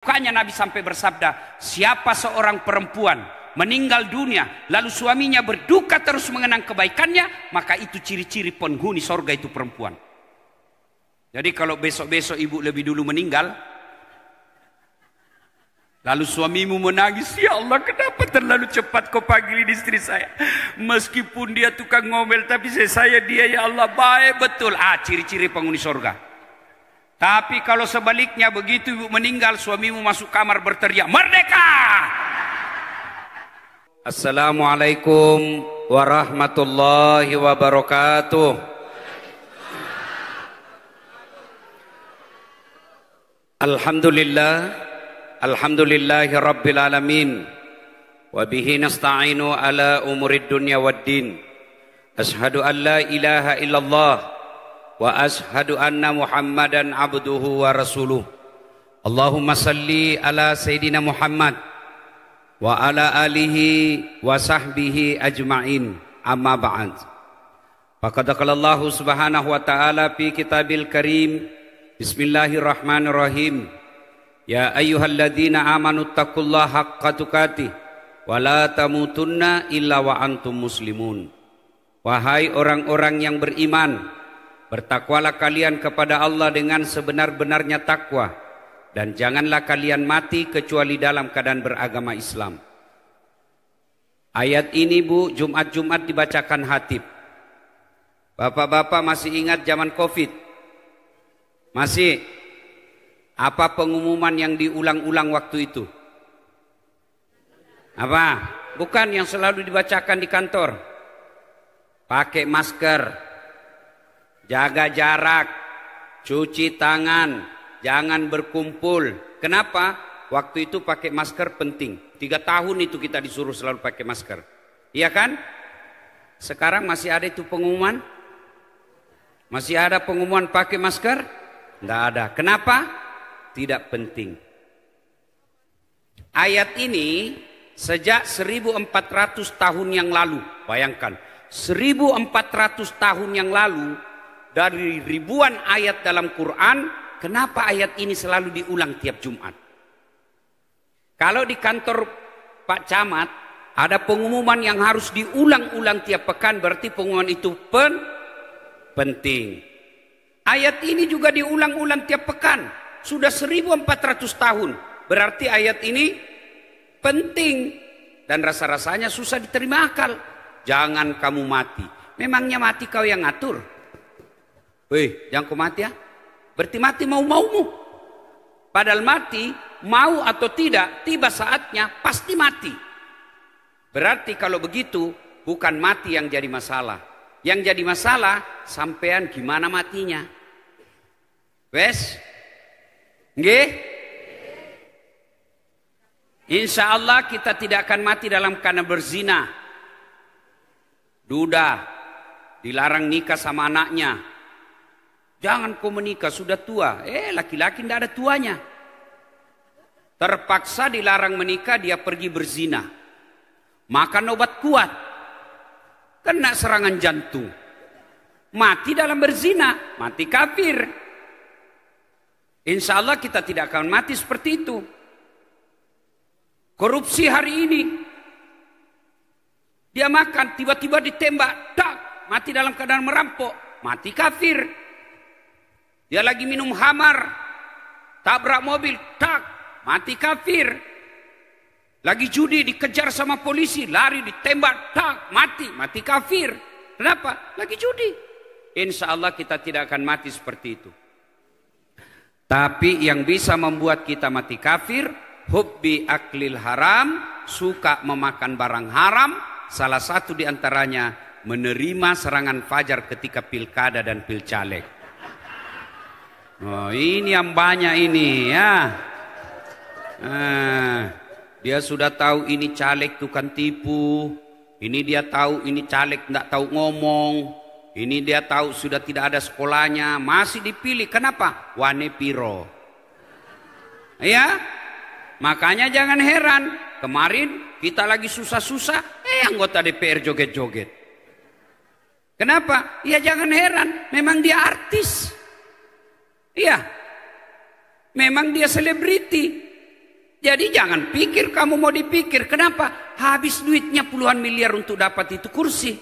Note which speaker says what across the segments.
Speaker 1: Makanya Nabi sampai bersabda, siapa seorang perempuan meninggal dunia lalu suaminya berduka terus mengenang kebaikannya, maka itu ciri-ciri penghuni sorga itu perempuan. Jadi kalau besok-besok ibu lebih dulu meninggal, lalu suamimu menangis, ya Allah kenapa terlalu cepat kau panggilin istri saya, meskipun dia tukang ngomel tapi saya dia ya Allah baik betul. Ciri-ciri penghuni sorga. Tapi kalau sebaliknya, begitu ibu meninggal suamimu masuk kamar berteriak merdeka. Assalamualaikum warahmatullahi wabarakatuh. Alhamdulillahi rabbil alamin. Wa bihi nasta'inu ala umurid dunya waddin. Ashhadu an la ilaha illallah wa ashhadu anna Muhammadan abduhu wa rasuluh. Allahumma salli ala Sayyidina Muhammad wa ala alihi wa sahbihi ajma'in, amma ba'd. Faqad qala Allah subhanahu wa ta'ala fi kitabil karim, bismillahirrahmanirrahim, ya ayyuhalladzina amanu taqullaha haqqa tuqatih wa la tamutunna illa wa antum muslimun. Wahai orang-orang yang beriman, bertakwalah kalian kepada Allah dengan sebenar-benarnya takwa, dan janganlah kalian mati kecuali dalam keadaan beragama Islam. Ayat ini Bu, Jumat-Jumat dibacakan khatib. Bapak-bapak masih ingat zaman Covid? Masih? Apa pengumuman yang diulang-ulang waktu itu? Apa? Bukan yang selalu dibacakan di kantor. Pakai masker, jaga jarak, cuci tangan, jangan berkumpul. Kenapa? Waktu itu pakai masker penting. 3 tahun itu kita disuruh selalu pakai masker. Iya kan? Sekarang masih ada itu pengumuman? Masih ada pengumuman pakai masker? Tidak ada. Kenapa? Tidak penting. Ayat ini sejak 1400 tahun yang lalu. Bayangkan, 1400 tahun yang lalu, dari ribuan ayat dalam Quran, kenapa ayat ini selalu diulang tiap Jumat? Kalau di kantor Pak Camat ada pengumuman yang harus diulang-ulang tiap pekan, berarti pengumuman itu penting. Ayat ini juga diulang-ulang tiap pekan, sudah 1400 tahun, berarti ayat ini penting dan rasa-rasanya susah diterima akal. Jangan kamu mati. Memangnya mati kau yang ngatur? Weh, jangan kau mati ya. Berarti mati mau-maumu. Padahal mati, mau atau tidak, tiba saatnya pasti mati. Berarti kalau begitu, bukan mati yang jadi masalah. Yang jadi masalah, sampean gimana matinya. Wes? Nggih? Insya Allah kita tidak akan mati dalam keadaan berzina. Duda, dilarang nikah sama anaknya. Jangan kau menikah, sudah tua. Laki-laki tidak ada tuanya. Terpaksa dilarang menikah, dia pergi berzina. Makan obat kuat. Kena serangan jantung. Mati dalam berzina, mati kafir. Insya Allah kita tidak akan mati seperti itu. Korupsi hari ini. Dia makan, tiba-tiba ditembak, tak, mati dalam keadaan merampok, mati kafir. Dia lagi minum khamar, tabrak mobil, tak, mati kafir. Lagi judi, dikejar sama polisi, lari, ditembak, tak, mati kafir. Kenapa? Lagi judi. Insya Allah kita tidak akan mati seperti itu. Tapi yang bisa membuat kita mati kafir, hubbi aklil haram, suka memakan barang haram. Salah satu di antaranya menerima serangan fajar ketika pilkada dan pilcaleg. Oh, ini yang banyak ini ya. Dia sudah tahu ini caleg tukang tipu. Ini dia tahu ini caleg tidak tahu ngomong. Ini dia tahu sudah tidak ada sekolahnya. Masih dipilih. Kenapa? Wane piro. Ya. Makanya jangan heran. Kemarin kita lagi susah-susah, anggota DPR joget-joget. Kenapa? Ya jangan heran, memang dia artis. Iya, memang dia selebriti. Jadi jangan pikir kamu mau dipikir. Kenapa? Habis duitnya puluhan miliar untuk dapat itu kursi.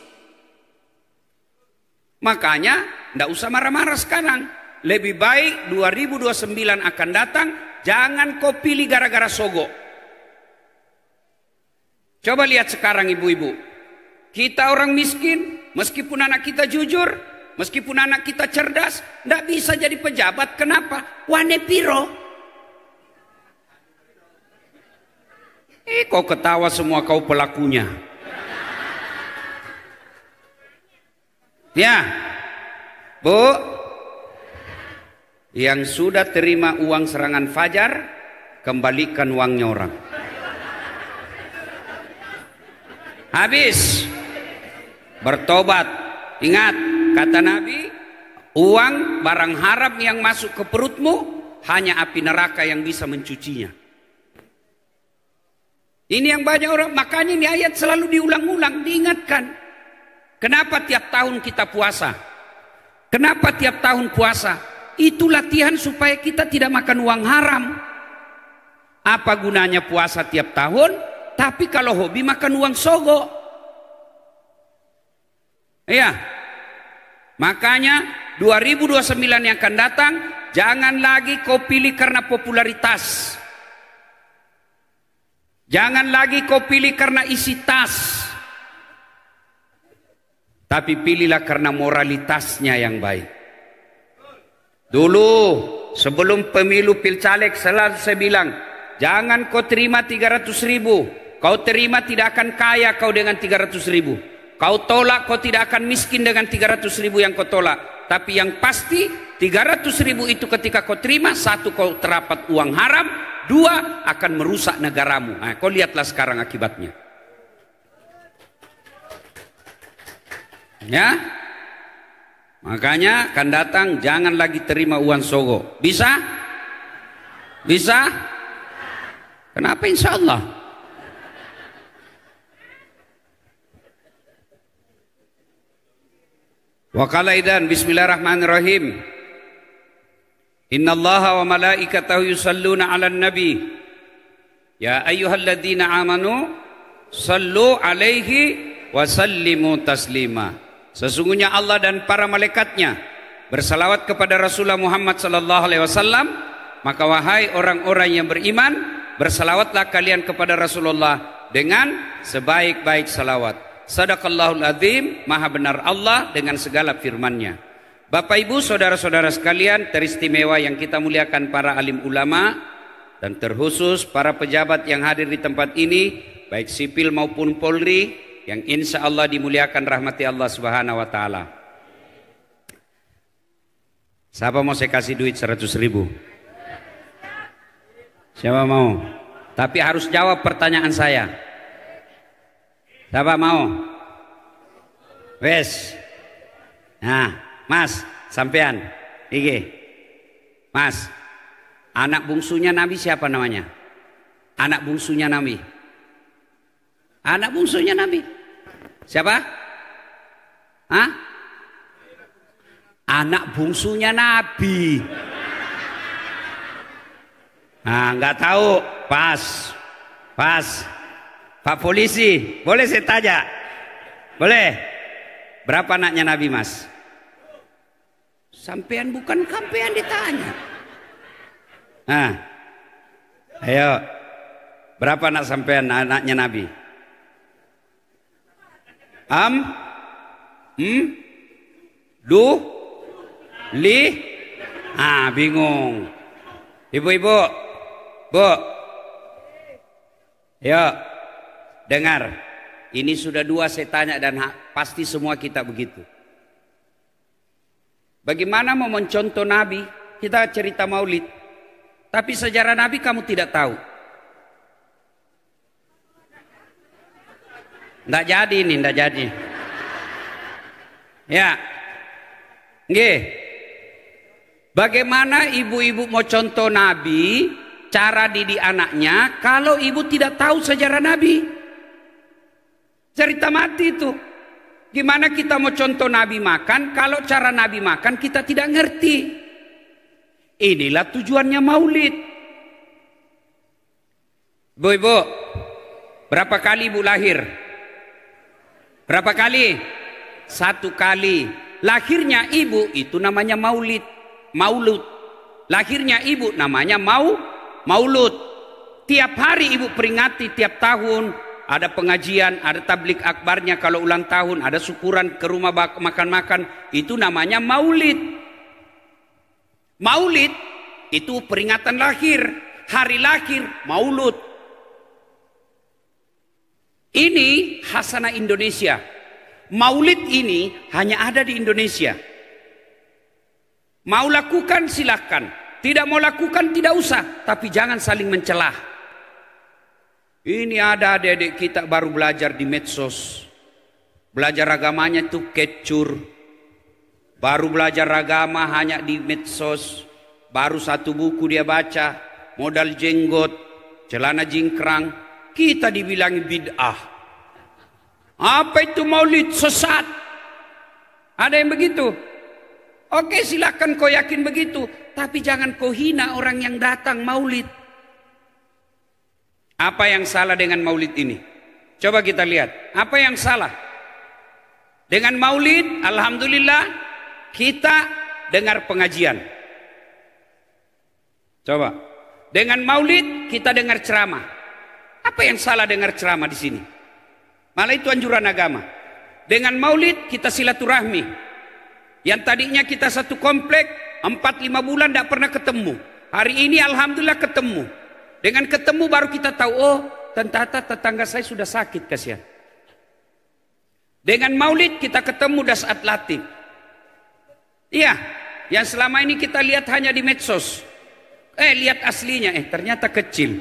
Speaker 1: Makanya tidak usah marah-marah sekarang. Lebih baik 2029 akan datang. Jangan kau pilih gara-gara sogok. Coba lihat sekarang ibu-ibu. Kita orang miskin. Meskipun anak kita jujur. Meskipun anak kita cerdas. Tidak bisa jadi pejabat. Kenapa? Wane piro. Kau ketawa semua kau pelakunya. Ya, Bu, yang sudah terima uang serangan fajar, kembalikan uangnya orang. Habis, bertobat. Ingat, kata Nabi, uang barang haram yang masuk ke perutmu, hanya api neraka yang bisa mencucinya. Ini yang banyak orang, makanya ini ayat selalu diulang-ulang, diingatkan. Kenapa tiap tahun kita puasa? Kenapa tiap tahun puasa? Itu latihan supaya kita tidak makan uang haram. Apa gunanya puasa tiap tahun? Tapi kalau hobi makan uang sogo. Iya. Makanya 2029 yang akan datang, jangan lagi kau pilih karena popularitas. Jangan lagi kau pilih karena isi tas. Tapi pilihlah karena moralitasnya yang baik. Dulu sebelum pemilu pilcaleg selalu saya bilang, jangan kau terima 300.000. Kau terima tidak akan kaya kau dengan 300.000. Kau tolak kau tidak akan miskin dengan 300.000 yang kau tolak. Tapi yang pasti 300.000 itu ketika kau terima, satu kau terapat uang haram, dua akan merusak negaramu. Nah, kau lihatlah sekarang akibatnya. Ya, makanya akan datang jangan lagi terima uang sogo. Bisa? Bisa? Kenapa insya Allah? Wa qala idan bismillahirrahmanirrahim. Inna allaha wa malaikatahu yusalluna ala nabi. Ya ayyuhalladzina amanu sallu alaihi wa sallimu taslima. Sesungguhnya Allah dan para malaikatnya bersalawat kepada Rasulullah Muhammad sallallahu alaihi wasallam. Maka wahai orang-orang yang beriman, bersalawatlah kalian kepada Rasulullah dengan sebaik-baik salawat. Sadaqallahul azim, maha benar Allah dengan segala firman-Nya. Bapak Ibu saudara-saudara sekalian, teristimewa yang kita muliakan para alim ulama dan terkhusus para pejabat yang hadir di tempat ini, baik sipil maupun Polri, yang insya Allah dimuliakan rahmati Allah Subhanahu wa Ta'ala. Siapa mau saya kasih duit 100.000? Siapa mau? Tapi harus jawab pertanyaan saya. Siapa mau? Wes. Nah, Mas, sampean, iki, Mas, anak bungsunya Nabi siapa namanya? Anak bungsunya Nabi. Anak bungsunya Nabi. Siapa? Hah? Anak bungsunya Nabi. Nah, nggak tahu. Pas. Pak polisi, boleh saya tanya? Boleh? Berapa anaknya Nabi, Mas? Sampean bukan kampean ditanya. Nah, ayo, berapa anak sampean anaknya Nabi? Bingung. Ibu-ibu, Bu, yuk, dengar. Ini sudah dua saya tanya dan pasti semua kita begitu. Bagaimana mau mencontoh Nabi? Kita cerita maulid. Tapi sejarah Nabi kamu tidak tahu. Nggak jadi ini, nggak jadi. Ya. Nggih. Bagaimana ibu-ibu mau contoh Nabi, cara didik anaknya, kalau ibu tidak tahu sejarah Nabi? Cerita mati itu. Gimana kita mau contoh Nabi makan kalau cara Nabi makan kita tidak ngerti? Inilah tujuannya maulid. Ibu, berapa kali ibu lahir? Berapa kali? 1 kali. Lahirnya ibu itu namanya maulid. Maulud. Lahirnya ibu namanya maulud. Tiap hari ibu peringati, tiap tahun ada pengajian, ada tablik akbarnya kalau ulang tahun, ada syukuran ke rumah makan-makan, itu namanya maulid. Maulid itu peringatan lahir, hari lahir, maulud. Ini hasanah Indonesia. Maulid ini hanya ada di Indonesia. Mau lakukan silakan, tidak mau lakukan tidak usah, tapi jangan saling mencelah. Ini ada adik-adik kita baru belajar di medsos, belajar agamanya itu kecur, baru belajar agama hanya di medsos, baru 1 buku dia baca, modal jenggot, celana jingkrang, kita dibilang bid'ah. Apa itu maulid? Sesat. Ada yang begitu? Oke, silakan kau yakin begitu, tapi jangan kau hina orang yang datang maulid. Apa yang salah dengan maulid ini? Coba kita lihat. Apa yang salah? Dengan maulid, alhamdulillah, kita dengar pengajian. Coba. Dengan maulid, kita dengar ceramah. Apa yang salah dengar ceramah di sini? Malah itu anjuran agama. Dengan maulid kita silaturahmi. Yang tadinya kita satu komplek 4-5 bulan tidak pernah ketemu. Hari ini alhamdulillah ketemu. Dengan ketemu baru kita tahu, oh ternyata tetangga saya sudah sakit, kasihan. Dengan maulid kita ketemu das atlatif. Iya, yang selama ini kita lihat hanya di medsos. Lihat aslinya, ternyata kecil.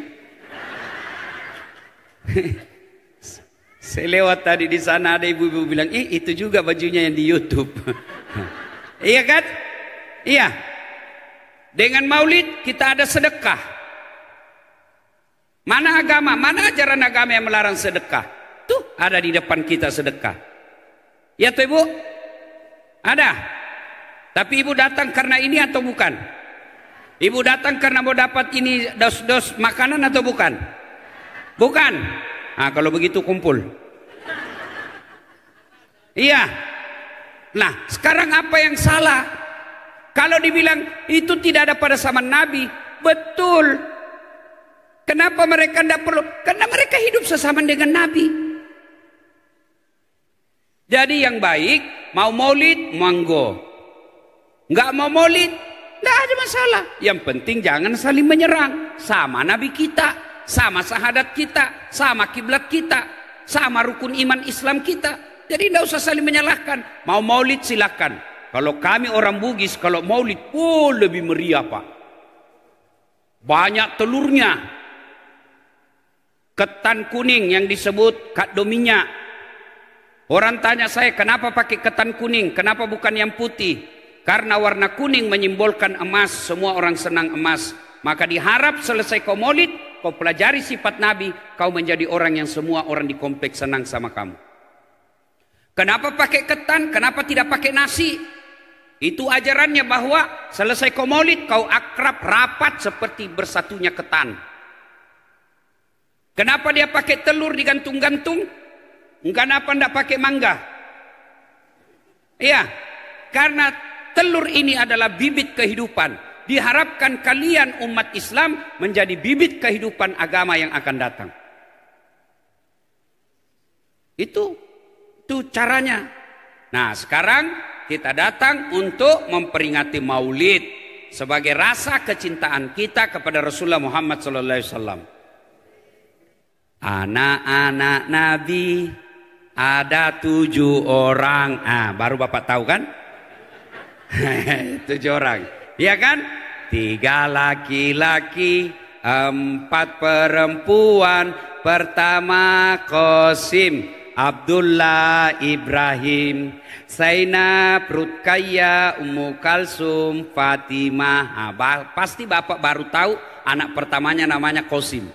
Speaker 1: Saya lewat tadi di sana ada ibu-ibu bilang, itu juga bajunya yang di YouTube. Iya kan? Iya. Dengan maulid kita ada sedekah. Mana agama, mana ajaran agama yang melarang sedekah? Tuh ada di depan kita sedekah. Ya tuh ibu? Ada. Tapi ibu datang karena ini atau bukan? Ibu datang karena mau dapat ini dos-dos makanan atau bukan? Bukan. Nah, kalau begitu kumpul. Iya. Nah, sekarang apa yang salah? Kalau dibilang itu tidak ada pada zaman Nabi, betul. Kenapa mereka tidak perlu? Karena mereka hidup sesama dengan Nabi. Jadi yang baik, mau maulid, monggo. Enggak mau maulid, tidak ada masalah. Yang penting jangan saling menyerang. Sama Nabi kita, sama syahadat kita, sama kiblat kita, sama rukun iman Islam kita. Jadi tidak usah saling menyalahkan. Mau maulid silakan. Kalau kami orang Bugis, kalau maulid, lebih meriah Pak. Banyak telurnya. Ketan kuning yang disebut kado minyak. Orang tanya saya, kenapa pakai ketan kuning? Kenapa bukan yang putih? Karena warna kuning menyimbolkan emas. Semua orang senang emas. Maka diharap selesai kau maulid, kau pelajari sifat Nabi, kau menjadi orang yang semua orang di kompleks senang sama kamu. Kenapa pakai ketan? Kenapa tidak pakai nasi? Itu ajarannya bahwa selesai kau maulid, kau akrab rapat seperti bersatunya ketan. Kenapa dia pakai telur digantung-gantung? Kenapa tidak pakai mangga? Iya, karena telur ini adalah bibit kehidupan. Diharapkan kalian umat Islam menjadi bibit kehidupan agama yang akan datang. Itu caranya. Nah, sekarang kita datang untuk memperingati Maulid sebagai rasa kecintaan kita kepada Rasulullah Muhammad SAW. Anak-anak Nabi ada 7 orang. Baru Bapak tahu kan? 7 orang. Iya kan? 3 laki-laki, 4 perempuan. Pertama Qasim, Abdullah, Ibrahim, Zainab, Ruqayyah, Ummu Kalsum, Fatimah. Pasti Bapak baru tahu anak pertamanya namanya Qasim.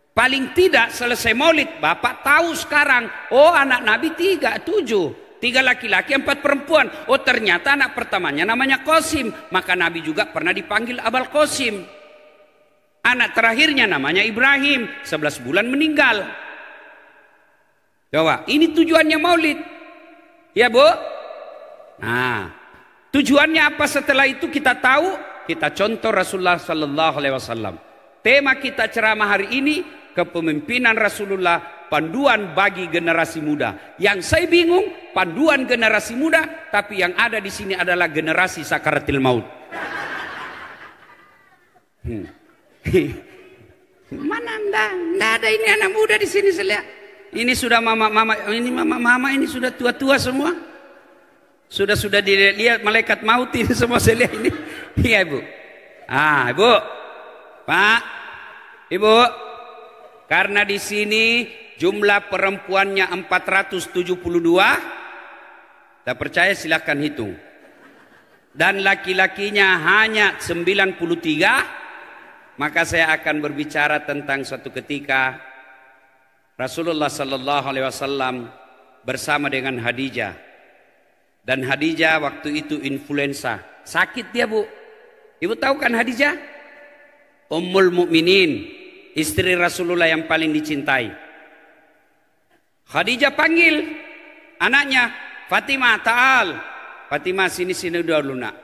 Speaker 1: Paling tidak selesai maulid Bapak tahu sekarang, oh anak Nabi 7. 3 laki-laki, 4 perempuan. Oh ternyata anak pertamanya namanya Qasim. Maka Nabi juga pernah dipanggil Abul Qasim. Anak terakhirnya namanya Ibrahim, 11 bulan meninggal. Coba, ini tujuannya maulid. Ya Bu? Nah, tujuannya apa setelah itu kita tahu, kita contoh Rasulullah sallallahu alaihi wasallam. Tema kita ceramah hari ini, kepemimpinan Rasulullah, panduan bagi generasi muda. Yang saya bingung, panduan generasi muda, tapi yang ada di sini adalah generasi sakaratil maut. Mana enggak ada ini anak muda di sini saya lihat. Ini sudah mama ini sudah tua-tua semua. Sudah dilihat malaikat maut ini semua saya lihat ini. Iya Ibu. Ah, Ibu. Pak. Ibu. Karena di sini jumlah perempuannya 472. Tak percaya silahkan hitung. Dan laki-lakinya hanya 93. Maka saya akan berbicara tentang suatu ketika Rasulullah sallallahu alaihi wasallam bersama dengan Khadijah. Dan Khadijah waktu itu influenza. Sakit dia, Bu. Ibu tahu kan Khadijah? Ummul Mukminin, istri Rasulullah yang paling dicintai. Khadijah panggil anaknya, Fatimah, ta'al. Fatimah, sini dulu nak.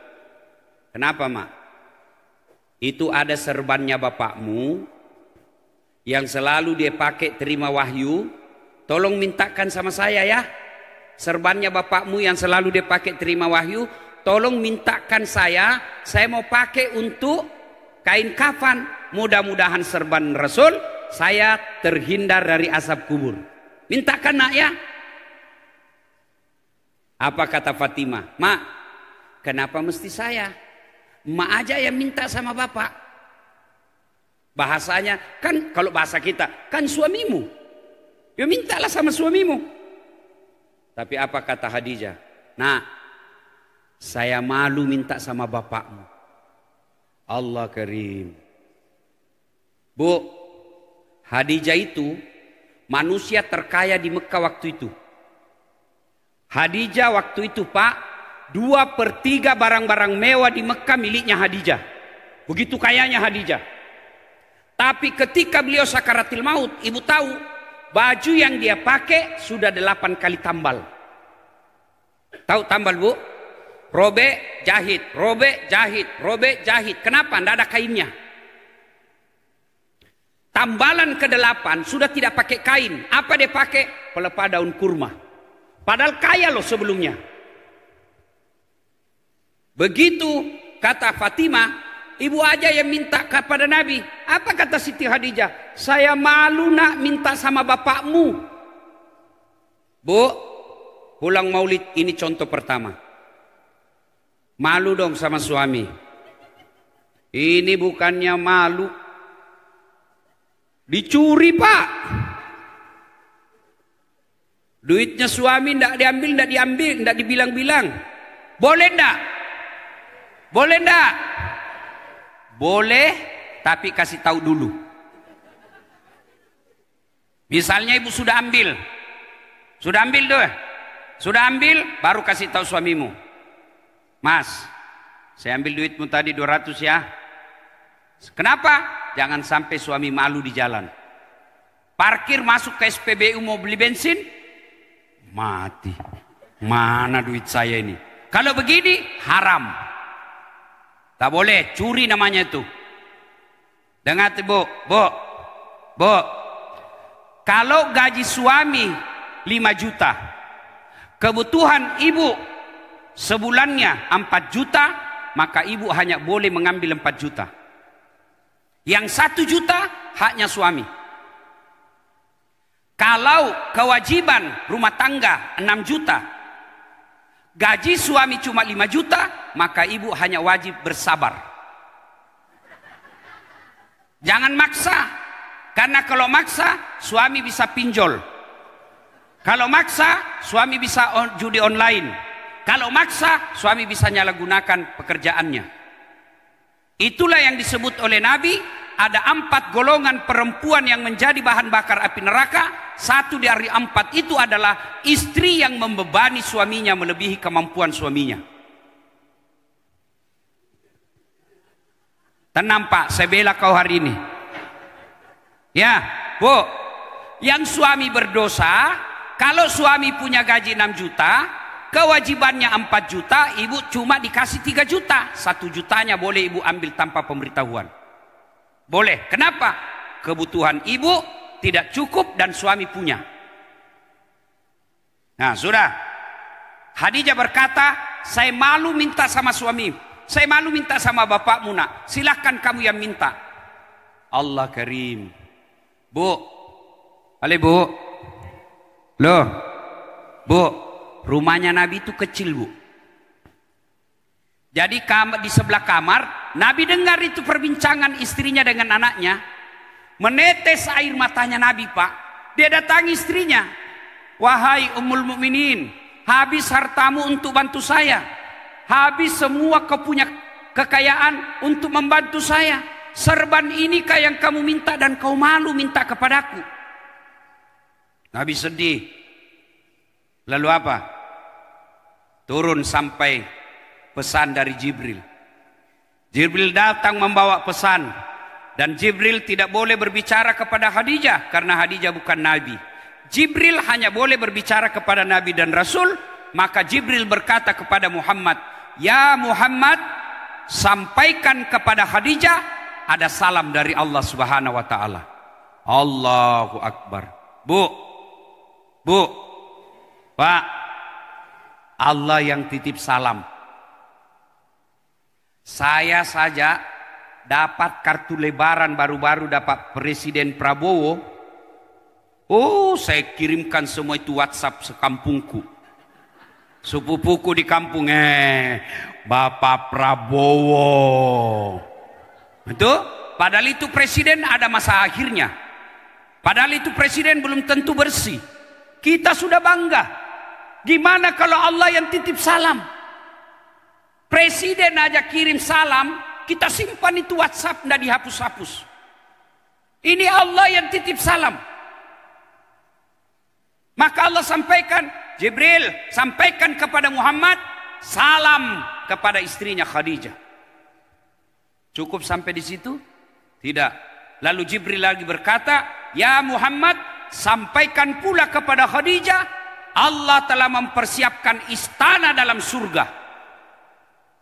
Speaker 1: Kenapa, Mak? Itu ada serbannya bapakmu yang selalu dia pakai terima wahyu. Tolong mintakan sama saya ya. Serbannya bapakmu yang selalu dia pakai terima wahyu, tolong mintakan saya mau pakai untuk kain kafan. Mudah-mudahan serban Rasul saya terhindar dari azab kubur. Mintakan nak ya. Apa kata Fatimah? Mak, kenapa mesti saya? Mak aja yang minta sama bapak. Bahasanya kan, kalau bahasa kita kan suamimu. Ya mintalah sama suamimu. Tapi apa kata Khadijah? Nah, saya malu minta sama bapakmu. Allah Karim. Bu, Khadijah itu manusia terkaya di Mekah waktu itu. Khadijah waktu itu Pak, 2/3 barang-barang mewah di Mekah miliknya Khadijah. Begitu kayanya Khadijah. Tapi ketika beliau sakaratil maut, ibu tahu baju yang dia pakai sudah 8 kali tambal. Tahu tambal Bu? Robek, jahit, robek, jahit, robek, jahit. Kenapa? Tidak ada kainnya. Tambalan ke-8 sudah tidak pakai kain. Apa dia pakai? Pelepah daun kurma. Padahal kaya loh sebelumnya. Begitu kata Fatimah, ibu aja yang minta kepada Nabi. Apa kata Siti Khadijah? Saya malu nak minta sama bapakmu. Bu, pulang maulid ini contoh pertama. Malu dong sama suami. Ini bukannya malu. Dicuri Pak. Duitnya suami ndak diambil, ndak dibilang-bilang. Boleh ndak? Boleh ndak? Boleh, tapi kasih tahu dulu. Misalnya ibu sudah ambil tuh, sudah ambil, baru kasih tahu suamimu. Mas, saya ambil duitmu tadi 200 ya. Kenapa? Jangan sampai suami malu di jalan. Parkir masuk ke SPBU mau beli bensin, mati. Mana duit saya ini? Kalau begini haram. Tak boleh, curi namanya itu. Dengar Bu. Kalau gaji suami 5 juta, kebutuhan ibu sebulannya 4 juta, maka ibu hanya boleh mengambil 4 juta. Yang 1 juta haknya suami. Kalau kewajiban rumah tangga 6 juta, gaji suami cuma 5 juta, maka ibu hanya wajib bersabar. Jangan maksa. Karena kalau maksa, suami bisa pinjol. Kalau maksa, suami bisa judi online. Kalau maksa, suami bisa nyalahgunakan pekerjaannya. Itulah yang disebut oleh Nabi, ada 4 golongan perempuan yang menjadi bahan bakar api neraka. 1 dari 4 itu adalah istri yang membebani suaminya melebihi kemampuan suaminya. Tenang Pak, saya bela kau hari ini. Ya, Bu. Yang suami berdosa, kalau suami punya gaji 6 juta, kewajibannya 4 juta, ibu cuma dikasih 3 juta. 1 jutanya boleh ibu ambil tanpa pemberitahuan. Boleh. Kenapa? Kebutuhan ibu tidak cukup dan suami punya. Nah, sudah. Khadijah berkata, saya malu minta sama suami. Saya malu minta sama bapakmu, nak. Silahkan kamu yang minta. Allah Karim. Bu. Ale, Bu. Loh. Bu, rumahnya Nabi itu kecil, Bu. Jadi di sebelah kamar, Nabi dengar itu perbincangan istrinya dengan anaknya. Menetes air matanya Nabi, Pak. Dia datangi istrinya. Wahai Ummul Mukminin, habis hartamu untuk bantu saya. Habis semua kau punya kekayaan untuk membantu saya. Serban inikah yang kamu minta dan kau malu minta kepadaku? Nabi sedih. Lalu apa? Turun sampai pesan dari Jibril. Jibril datang membawa pesan. Dan Jibril tidak boleh berbicara kepada Khadijah karena Khadijah bukan Nabi. Jibril hanya boleh berbicara kepada Nabi dan Rasul. Maka Jibril berkata kepada Muhammad, ya Muhammad, sampaikan kepada Khadijah ada salam dari Allah Subhanahu wa taala. Allahu Akbar. Bu, Pak, Allah yang titip salam. Saya saja dapat kartu lebaran baru-baru dapat Presiden Prabowo. Oh, saya kirimkan semua itu WhatsApp sekampungku. Sepupuku di kampung, Bapak Prabowo. Itu, padahal itu presiden ada masa akhirnya. Padahal itu presiden belum tentu bersih. Kita sudah bangga. Gimana kalau Allah yang titip salam? Presiden aja kirim salam, kita simpan itu WhatsApp, tidak dihapus-hapus. Ini Allah yang titip salam. Maka Allah sampaikan, Jibril sampaikan kepada Muhammad, salam kepada istrinya Khadijah. Cukup sampai di situ? Tidak. Lalu Jibril lagi berkata, ya Muhammad, sampaikan pula kepada Khadijah, Allah telah mempersiapkan istana dalam surga.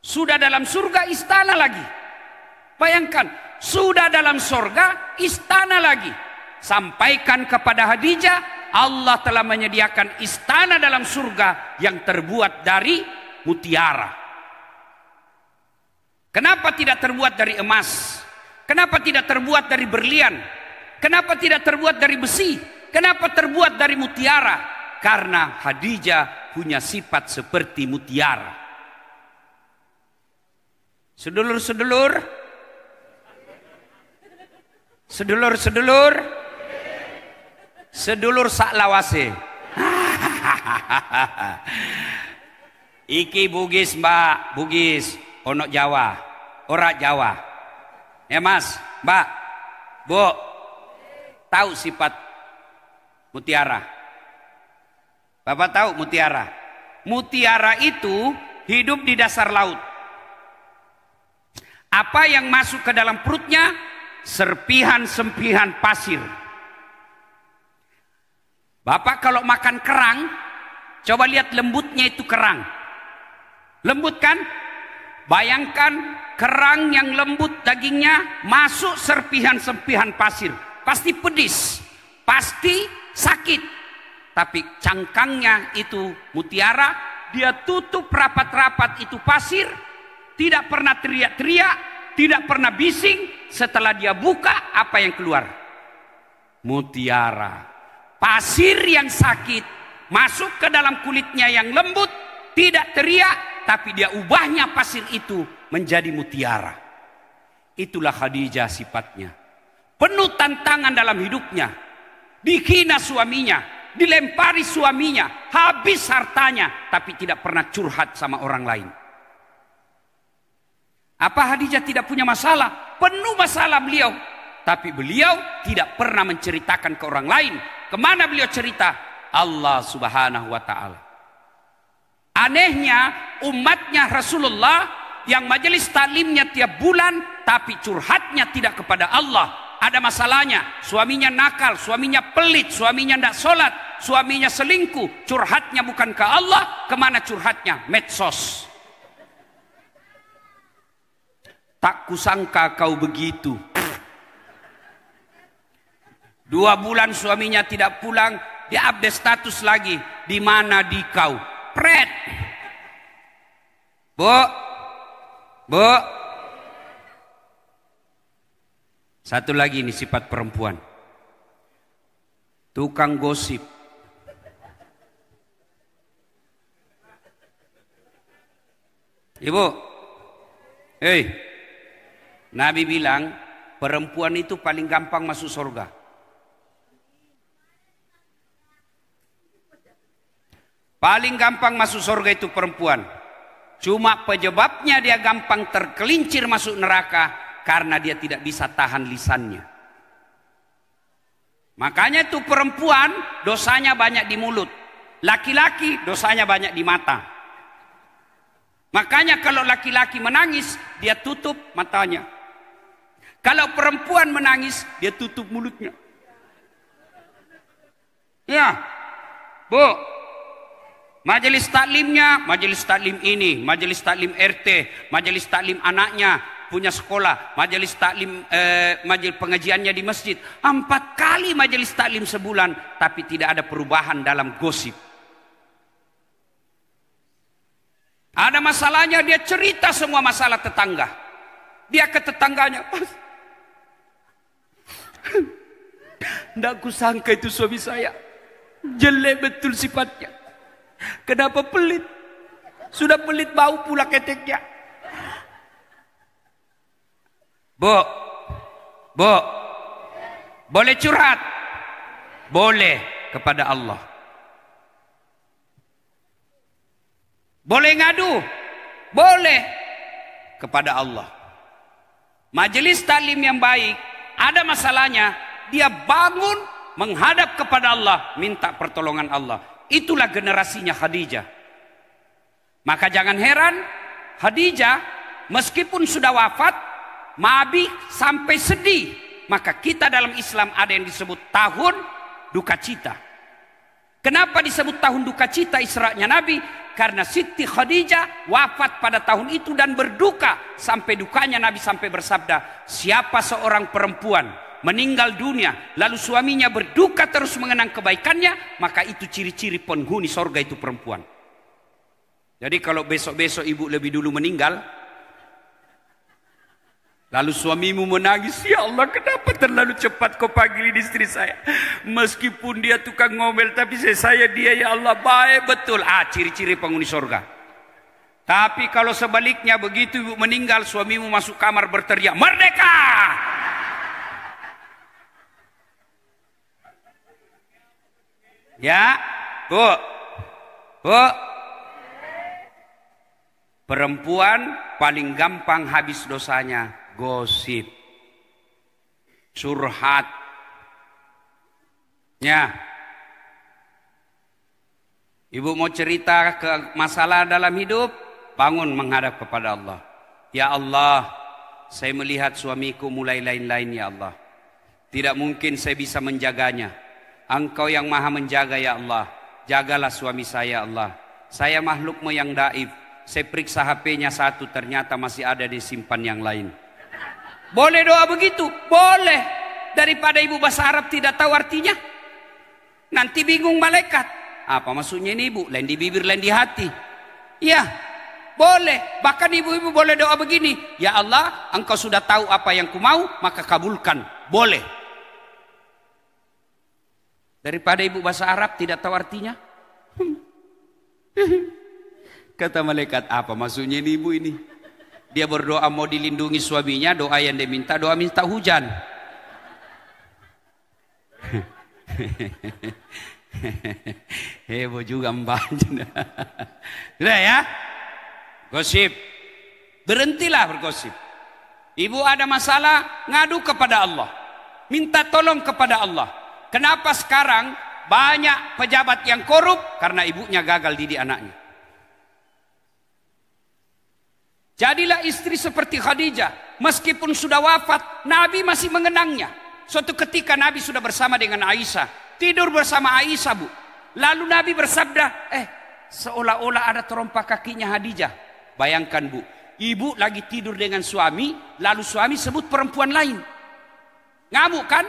Speaker 1: Sudah dalam surga istana lagi. Bayangkan, sudah dalam surga istana lagi. Sampaikan kepada Khadijah, Allah telah menyediakan istana dalam surga yang terbuat dari mutiara. Kenapa tidak terbuat dari emas? Kenapa tidak terbuat dari berlian? Kenapa tidak terbuat dari besi? Kenapa terbuat dari mutiara? Karena Khadijah punya sifat seperti mutiara. Sedulur-sedulur, sedulur-sedulur, sedulur saklawase. Iki Bugis, Mbak, Bugis, ono Jawa, ora Jawa. Ya Mas, Mbak, Bu, tahu sifat mutiara? Bapak tahu mutiara? Mutiara itu hidup di dasar laut. Apa yang masuk ke dalam perutnya? Serpihan-sempihan pasir. Bapak kalau makan kerang, coba lihat lembutnya itu kerang. Lembut kan? Bayangkan kerang yang lembut dagingnya masuk serpihan-serpihan pasir. Pasti pedis, pasti sakit. Tapi cangkangnya itu mutiara, dia tutup rapat-rapat itu pasir. Tidak pernah teriak-teriak, tidak pernah bising. Setelah dia buka, apa yang keluar? Mutiara. Pasir yang sakit masuk ke dalam kulitnya yang lembut, tidak teriak, tapi dia ubahnya pasir itu menjadi mutiara. Itulah Khadijah sifatnya. Penuh tantangan dalam hidupnya. Dihina suaminya, dilempari suaminya, habis hartanya, tapi tidak pernah curhat sama orang lain. Apa Khadijah tidak punya masalah? Penuh masalah beliau. Tapi beliau tidak pernah menceritakan ke orang lain. Kemana beliau cerita? Allah Subhanahu wa ta'ala. Anehnya umatnya Rasulullah yang majelis taklimnya tiap bulan, tapi curhatnya tidak kepada Allah. ada masalahnya, suaminya nakal, suaminya pelit, suaminya tidak sholat, suaminya selingkuh, curhatnya bukan ke Allah, kemana curhatnya? Medsos. Tak kusangka kau begitu. 2 bulan suaminya tidak pulang, dia update status lagi. Di mana di kau? Pret. Bu. Satu lagi ini sifat perempuan. Tukang gosip. Ibu. Hei. Nabi bilang perempuan itu paling gampang masuk surga. Paling gampang masuk surga itu perempuan. Cuma penyebabnya dia gampang tergelincir masuk neraka karena dia tidak bisa tahan lisannya. Makanya itu perempuan dosanya banyak di mulut. Laki-laki dosanya banyak di mata. Makanya kalau laki-laki menangis, dia tutup matanya. Kalau perempuan menangis, dia tutup mulutnya. Ya, Bu. Majelis taklimnya, majelis taklim ini, majelis taklim RT, majelis taklim anaknya punya sekolah, majelis taklim, majelis pengajiannya di masjid. 4 kali majelis taklim sebulan, tapi tidak ada perubahan dalam gosip. Ada masalahnya, dia cerita semua masalah tetangga. Dia ke tetangganya, tidak kusangka itu suami saya, jelek betul sifatnya. Kenapa pelit? Sudah pelit bau pula keteknya. Bu, boleh curhat? Boleh kepada Allah. Boleh ngadu? Boleh kepada Allah. Majelis taklim yang baik, ada masalahnya, dia bangun menghadap kepada Allah, minta pertolongan Allah. Itulah generasinya Khadijah. Maka jangan heran, Khadijah meskipun sudah wafat, Nabi sampai sedih. Maka kita dalam Islam ada yang disebut tahun duka cita. Kenapa disebut tahun duka cita Isra'nya Nabi? Karena Siti Khadijah wafat pada tahun itu dan berduka. Sampai dukanya Nabi sampai bersabda, siapa seorang perempuan meninggal dunia, lalu suaminya berduka terus mengenang kebaikannya, maka itu ciri-ciri penghuni sorga itu perempuan. Jadi kalau besok-besok ibu lebih dulu meninggal, lalu suamimu menangis, ya Allah kenapa terlalu cepat kau panggilin istri saya? Meskipun dia tukang ngomel, tapi saya dia ya Allah baik betul. Ciri-ciri penghuni sorga. Tapi kalau sebaliknya, begitu ibu meninggal, suamimu masuk kamar berteriak, merdeka! Ya, Bu. Perempuan paling gampang habis dosanya gosip, curhat. Ya. Ibu mau cerita ke masalah dalam hidup, bangun menghadap kepada Allah. Ya Allah, saya melihat suamiku mulai lain-lain ya Allah. Tidak mungkin saya bisa menjaganya. Engkau yang maha menjaga ya Allah. Jagalah suami saya Allah. Saya makhlukmu yang daif. Saya periksa HP-nya satu, ternyata masih ada disimpan yang lain. Boleh doa begitu? Boleh. Daripada ibu bahasa Arab tidak tahu artinya. Nanti bingung malaikat. Apa maksudnya ini ibu? Lain di bibir, lain di hati. Ya, boleh. Bahkan ibu-ibu boleh doa begini. Ya Allah, engkau sudah tahu apa yang ku mau, maka kabulkan. Boleh. Daripada ibu bahasa Arab tidak tahu artinya. Kata malaikat, apa maksudnya ini ibu ini? Dia berdoa mau dilindungi suaminya, doa yang dia minta, doa minta hujan. Heboh juga mbak. Sudah ya? Gosip. Berhentilah bergosip. Ibu ada masalah, ngadu kepada Allah. Minta tolong kepada Allah. Kenapa sekarang banyak pejabat yang korup? Karena ibunya gagal didik anaknya. Jadilah istri seperti Khadijah. Meskipun sudah wafat, Nabi masih mengenangnya. Suatu ketika Nabi sudah bersama dengan Aisyah. Tidur bersama Aisyah, Bu. Lalu Nabi bersabda, seolah-olah ada terompak kakinya Khadijah. Bayangkan, Bu. Ibu lagi tidur dengan suami, lalu suami sebut perempuan lain. Ngamuk kan?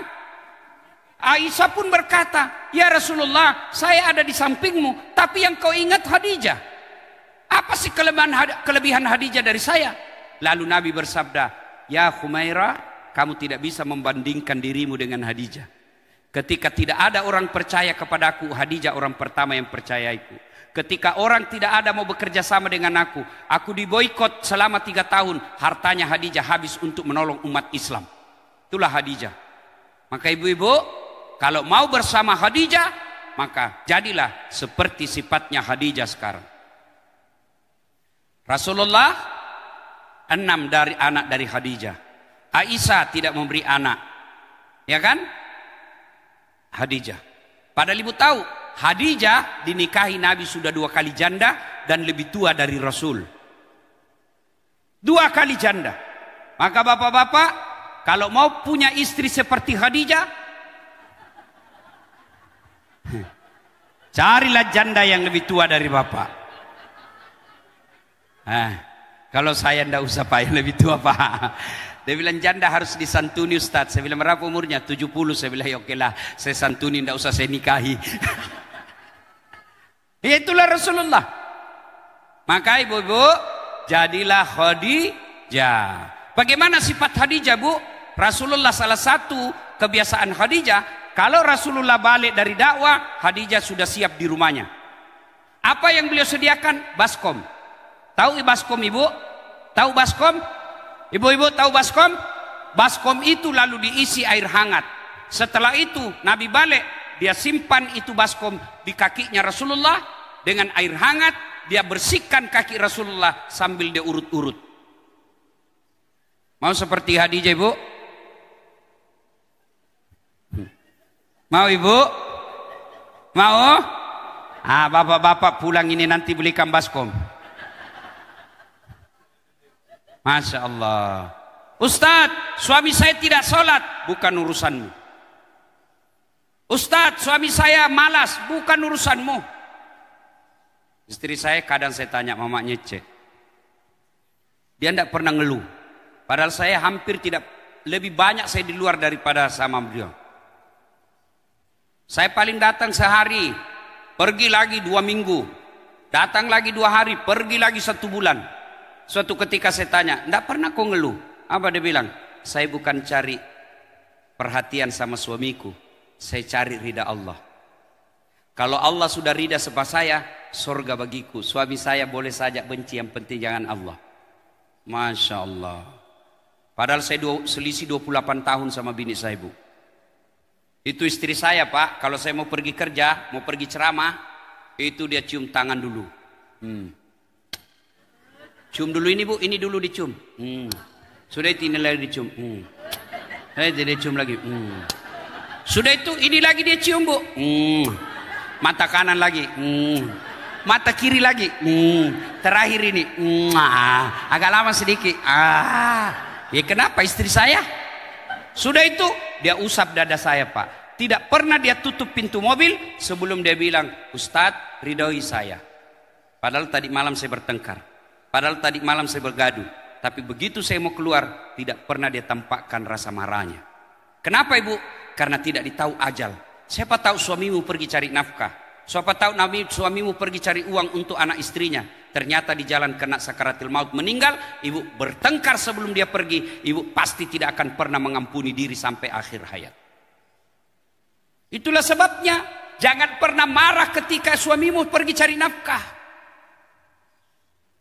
Speaker 1: Aisyah pun berkata, ya Rasulullah, saya ada di sampingmu, tapi yang kau ingat Khadijah. Apa sih kelebihan Khadijah dari saya? Lalu Nabi bersabda, ya Humairah, kamu tidak bisa membandingkan dirimu dengan Khadijah. Ketika tidak ada orang percaya kepadaku, Khadijah orang pertama yang percayaiku. Ketika orang tidak ada mau bekerja sama dengan aku diboikot selama 3 tahun, hartanya Khadijah habis untuk menolong umat Islam. Itulah Khadijah. Maka ibu-ibu, kalau mau bersama Khadijah, maka jadilah seperti sifatnya Khadijah sekarang. Rasulullah 6 anak dari Khadijah. Aisyah tidak memberi anak. Ya kan? Khadijah. Padahal ibu tahu, Khadijah dinikahi Nabi sudah 2 kali janda dan lebih tua dari Rasul. 2 kali janda. Maka bapak-bapak, kalau mau punya istri seperti Khadijah, carilah janda yang lebih tua dari bapak. Kalau saya ndak usah Pak, yang lebih tua Pak. Dia bilang janda harus disantuni Ustaz. Saya bilang berapa umurnya? 70. Saya bilang ya oke lah, saya santuni, ndak usah saya nikahi. Itulah Rasulullah. Maka ibu-ibu, jadilah Khadijah. Bagaimana sifat Khadijah, Bu? Rasulullah salah satu kebiasaan Khadijah, kalau Rasulullah balik dari dakwah, Khadijah sudah siap di rumahnya. Apa yang beliau sediakan? Baskom. Tahu baskom, Ibu? Tahu baskom? Ibu-ibu tahu baskom? Baskom itu lalu diisi air hangat. Setelah itu Nabi balik, dia simpan itu baskom di kakinya Rasulullah dengan air hangat. Dia bersihkan kaki Rasulullah sambil dia urut-urut. Mau seperti Khadijah, Ibu? Mau, Ibu? Mau? Bapak-bapak pulang ini nanti belikan baskom. Masya Allah. Ustadz, suami saya tidak sholat. Bukan urusanmu. Ustadz, suami saya malas. Bukan urusanmu. Istri saya kadang saya tanya, mamanya cek. Dia tidak pernah ngeluh. Padahal saya hampir tidak, lebih banyak saya di luar daripada sama beliau. Saya paling datang sehari, pergi lagi 2 minggu. Datang lagi 2 hari, pergi lagi 1 bulan. Suatu ketika saya tanya, tidak pernah kau ngeluh? Apa dia bilang? Saya bukan cari perhatian sama suamiku, saya cari ridha Allah. Kalau Allah sudah ridha sama saya, surga bagiku. Suami saya boleh saja benci, yang penting jangan Allah. Masya Allah. Padahal saya selisih 28 tahun sama bini saya, Bu. Itu istri saya, Pak. Kalau saya mau pergi kerja, mau pergi ceramah, itu dia cium tangan dulu. Cium dulu ini, Bu, ini dulu dicium. Sudah itu ini lagi dicium. Dia cium lagi. Sudah itu ini lagi dia cium, Bu. Mata kanan lagi. Mata kiri lagi. Terakhir ini. Agak lama sedikit. Ya kenapa istri saya? Sudah itu dia usap dada saya, Pak. Tidak pernah dia tutup pintu mobil sebelum dia bilang, Ustadz, ridhoi saya. Padahal tadi malam saya bertengkar. Padahal tadi malam saya bergaduh. Tapi begitu saya mau keluar, tidak pernah dia tampakkan rasa marahnya. Kenapa, Ibu? Karena tidak ditahu ajal. Siapa tahu suamimu pergi cari nafkah. Siapa tahu suamimu pergi cari uang untuk anak istrinya. Ternyata di jalan kena sakaratil maut meninggal. Ibu bertengkar sebelum dia pergi. Ibu pasti tidak akan pernah mengampuni diri sampai akhir hayat. Itulah sebabnya jangan pernah marah ketika suamimu pergi cari nafkah.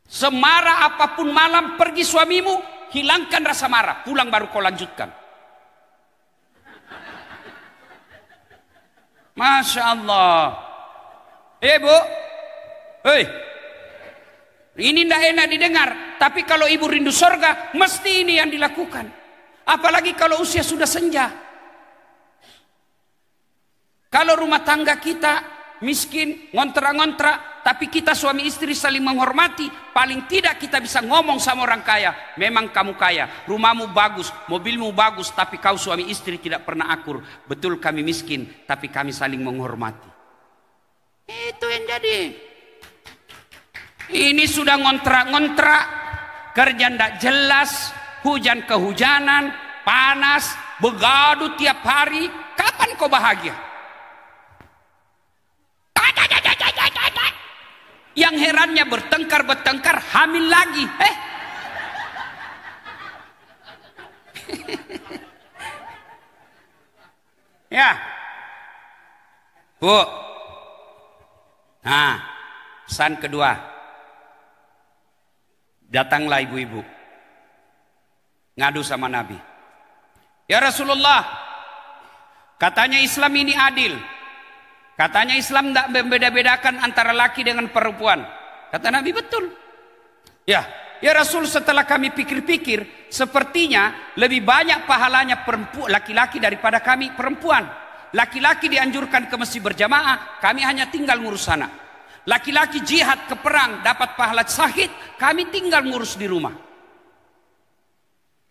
Speaker 1: Semarah apapun malam pergi suamimu, hilangkan rasa marah, pulang baru kau lanjutkan. Masya Allah. Bu, ini tidak enak didengar, tapi kalau ibu rindu surga, mesti ini yang dilakukan. Apalagi kalau usia sudah senja. Kalau rumah tangga kita miskin, ngontrak-ngontrak, tapi kita suami istri saling menghormati. Paling tidak kita bisa ngomong sama orang kaya, memang kamu kaya, rumahmu bagus, mobilmu bagus, tapi kau suami istri tidak pernah akur. Betul kami miskin, tapi kami saling menghormati. Itu yang jadi. Ini sudah ngontrak-ngontrak, kerja ndak jelas, hujan kehujanan, panas, begaduh tiap hari. Kapan kau bahagia? Yang herannya bertengkar hamil lagi. Ya, Bu. Nah, pesan kedua. Datanglah ibu-ibu, ngadu sama Nabi. Ya Rasulullah, katanya Islam ini adil. Katanya Islam tidak membeda-bedakan antara laki dengan perempuan. Kata Nabi, betul. Ya Rasul, setelah kami pikir-pikir, sepertinya lebih banyak pahalanya laki-laki daripada kami perempuan. Laki-laki dianjurkan ke masjid berjamaah, kami hanya tinggal ngurus sana. Laki-laki jihad ke perang dapat pahala syahid, kami tinggal ngurus di rumah.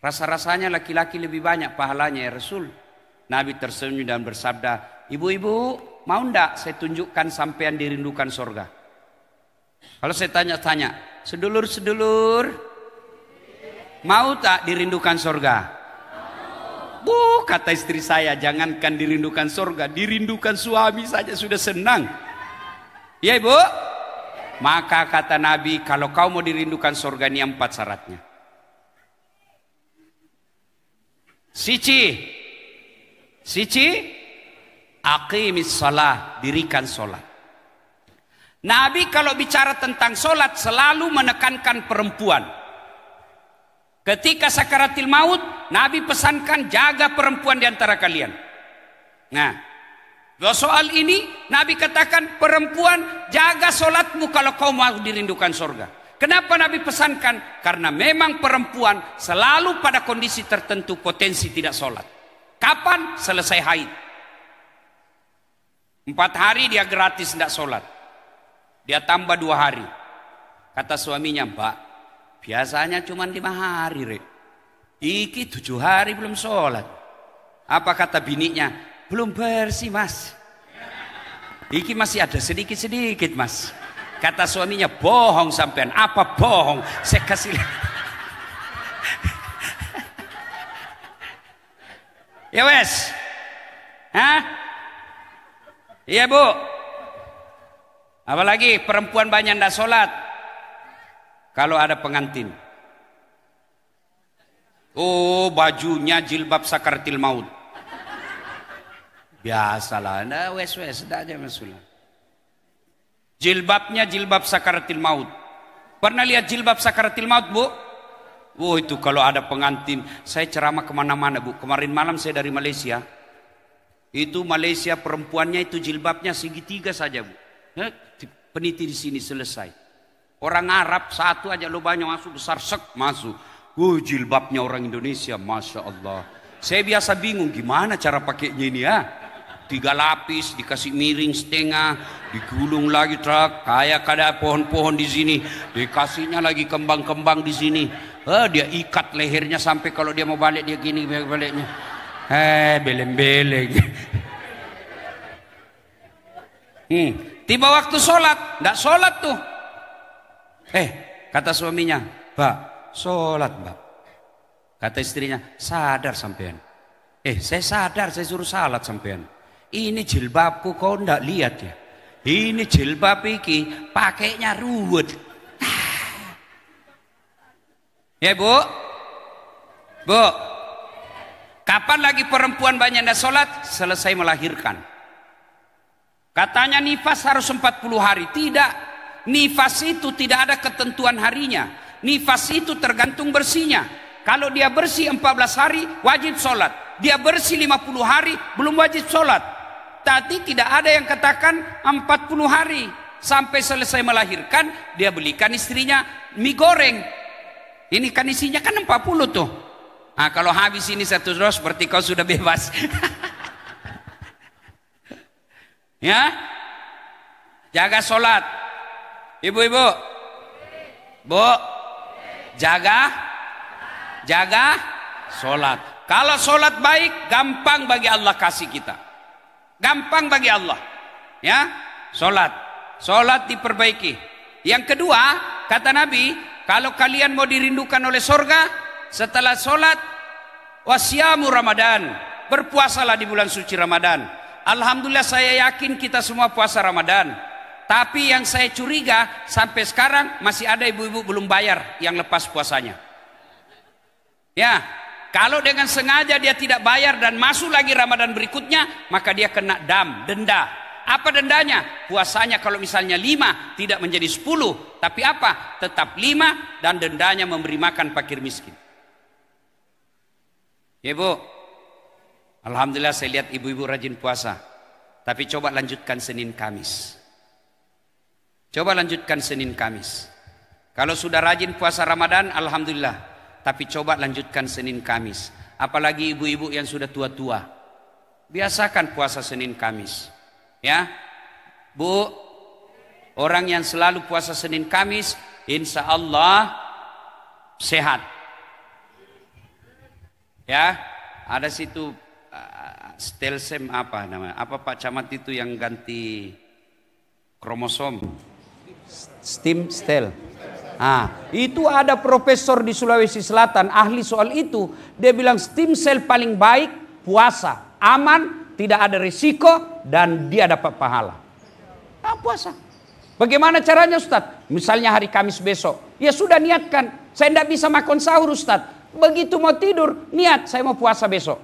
Speaker 1: Rasa-rasanya laki-laki lebih banyak pahalanya ya Rasul. Nabi tersenyum dan bersabda, ibu-ibu, mau ndak saya tunjukkan sampean dirindukan surga? Kalau saya tanya-tanya, sedulur-sedulur, mau tak dirindukan surga? Bu, kata istri saya, jangankan dirindukan surga, dirindukan suami saja sudah senang. Ya ibu? Maka kata Nabi, kalau kau mau dirindukan surga, ini 4 syaratnya. Sici, aqimis salah, dirikan solat. Nabi kalau bicara tentang solat selalu menekankan perempuan. Ketika sakaratil maut, Nabi pesankan jaga perempuan di antara kalian. Nah, soal ini Nabi katakan perempuan jaga solatmu kalau kau mau dirindukan surga. Kenapa Nabi pesankan? Karena memang perempuan selalu pada kondisi tertentu potensi tidak sholat. Kapan? Selesai haid. 4 hari dia gratis tidak sholat. Dia tambah 2 hari. Kata suaminya, Mbak, biasanya cuma 5 hari, Rek. Iki 7 hari belum sholat. Apa kata bininya? Belum bersih, Mas. Iki masih ada sedikit-sedikit, Mas. Kata suaminya, bohong sampean. Apa bohong? Saya kasih. Ya wes. Hah? Iya bu. Apalagi perempuan banyak ndak sholat. Kalau ada pengantin. Oh, bajunya jilbab sakaratil maut. Biasalah. Nah, wes dah aja masulah. Jilbabnya jilbab sakaratil maut. Pernah lihat jilbab sakaratil maut, Bu? Oh, itu kalau ada pengantin. Saya ceramah kemana-mana, Bu. Kemarin malam saya dari Malaysia. Itu Malaysia perempuannya itu jilbabnya segitiga saja, Bu. Peniti di sini selesai. Orang Arab satu aja lubangnya masuk besar, sek masuk. Jilbabnya orang Indonesia, Masya Allah. Saya biasa bingung gimana cara pakainya ini ya. 3 lapis, dikasih miring setengah, digulung lagi truk, kayak ada pohon-pohon di sini, dikasihnya lagi kembang-kembang di sini. Dia ikat lehernya sampai kalau dia mau balik dia gini baliknya. Beleng-beleng. Tiba waktu sholat, ndak sholat tuh. Kata suaminya, Mbak, sholat Mbak. Kata istrinya, sadar sampean. Saya sadar, saya suruh salat sampean. Ini jilbabku kau ndak lihat ya. Ini jilbab iki pakainya ruwet. Ya Bu? Bu, kapan lagi perempuan banyak ndak sholat? Selesai melahirkan. Katanya nifas harus 40 hari. Tidak. Nifas itu tidak ada ketentuan harinya. Nifas itu tergantung bersihnya. Kalau dia bersih 14 hari wajib sholat. Dia bersih 50 hari belum wajib sholat. Tadi tidak ada yang katakan 40 hari. Sampai selesai melahirkan dia belikan istrinya mie goreng. Ini kan isinya kan 40 tuh. Nah, kalau habis ini 1 dos berarti kau sudah bebas. Ya, jaga sholat. Ibu-ibu, Bu, jaga sholat. Kalau sholat baik, gampang bagi Allah kasih kita. Gampang bagi Allah. Ya, sholat diperbaiki. Yang kedua, kata Nabi, kalau kalian mau dirindukan oleh surga, setelah sholat, wasyamu Ramadan, berpuasalah di bulan suci Ramadan. Alhamdulillah saya yakin kita semua puasa Ramadan. Tapi yang saya curiga, sampai sekarang masih ada ibu-ibu belum bayar yang lepas puasanya. Ya, kalau dengan sengaja dia tidak bayar dan masuk lagi Ramadan berikutnya, maka dia kena denda. Apa dendanya? Puasanya kalau misalnya 5 tidak menjadi 10, tapi apa? Tetap 5 dan dendanya memberi makan fakir miskin. Ya Bu, alhamdulillah saya lihat ibu-ibu rajin puasa. Tapi coba lanjutkan Senin Kamis. Coba lanjutkan Senin Kamis. Kalau sudah rajin puasa Ramadan, alhamdulillah. Tapi coba lanjutkan Senin Kamis. Apalagi ibu-ibu yang sudah tua-tua. Biasakan puasa Senin Kamis. Ya, Bu, orang yang selalu puasa Senin Kamis, insya Allah sehat. Ya, ada situ Stelsem apa namanya? Apa Pak Camat itu yang ganti kromosom? Stem. Itu ada profesor di Sulawesi Selatan ahli soal itu. Dia bilang stem cell paling baik puasa, aman, tidak ada risiko dan dia dapat pahala. Puasa. Bagaimana caranya Ustadz? Misalnya hari Kamis besok, ya sudah niatkan. Saya tidak bisa makan sahur Ustadz. Begitu mau tidur, niat saya mau puasa besok.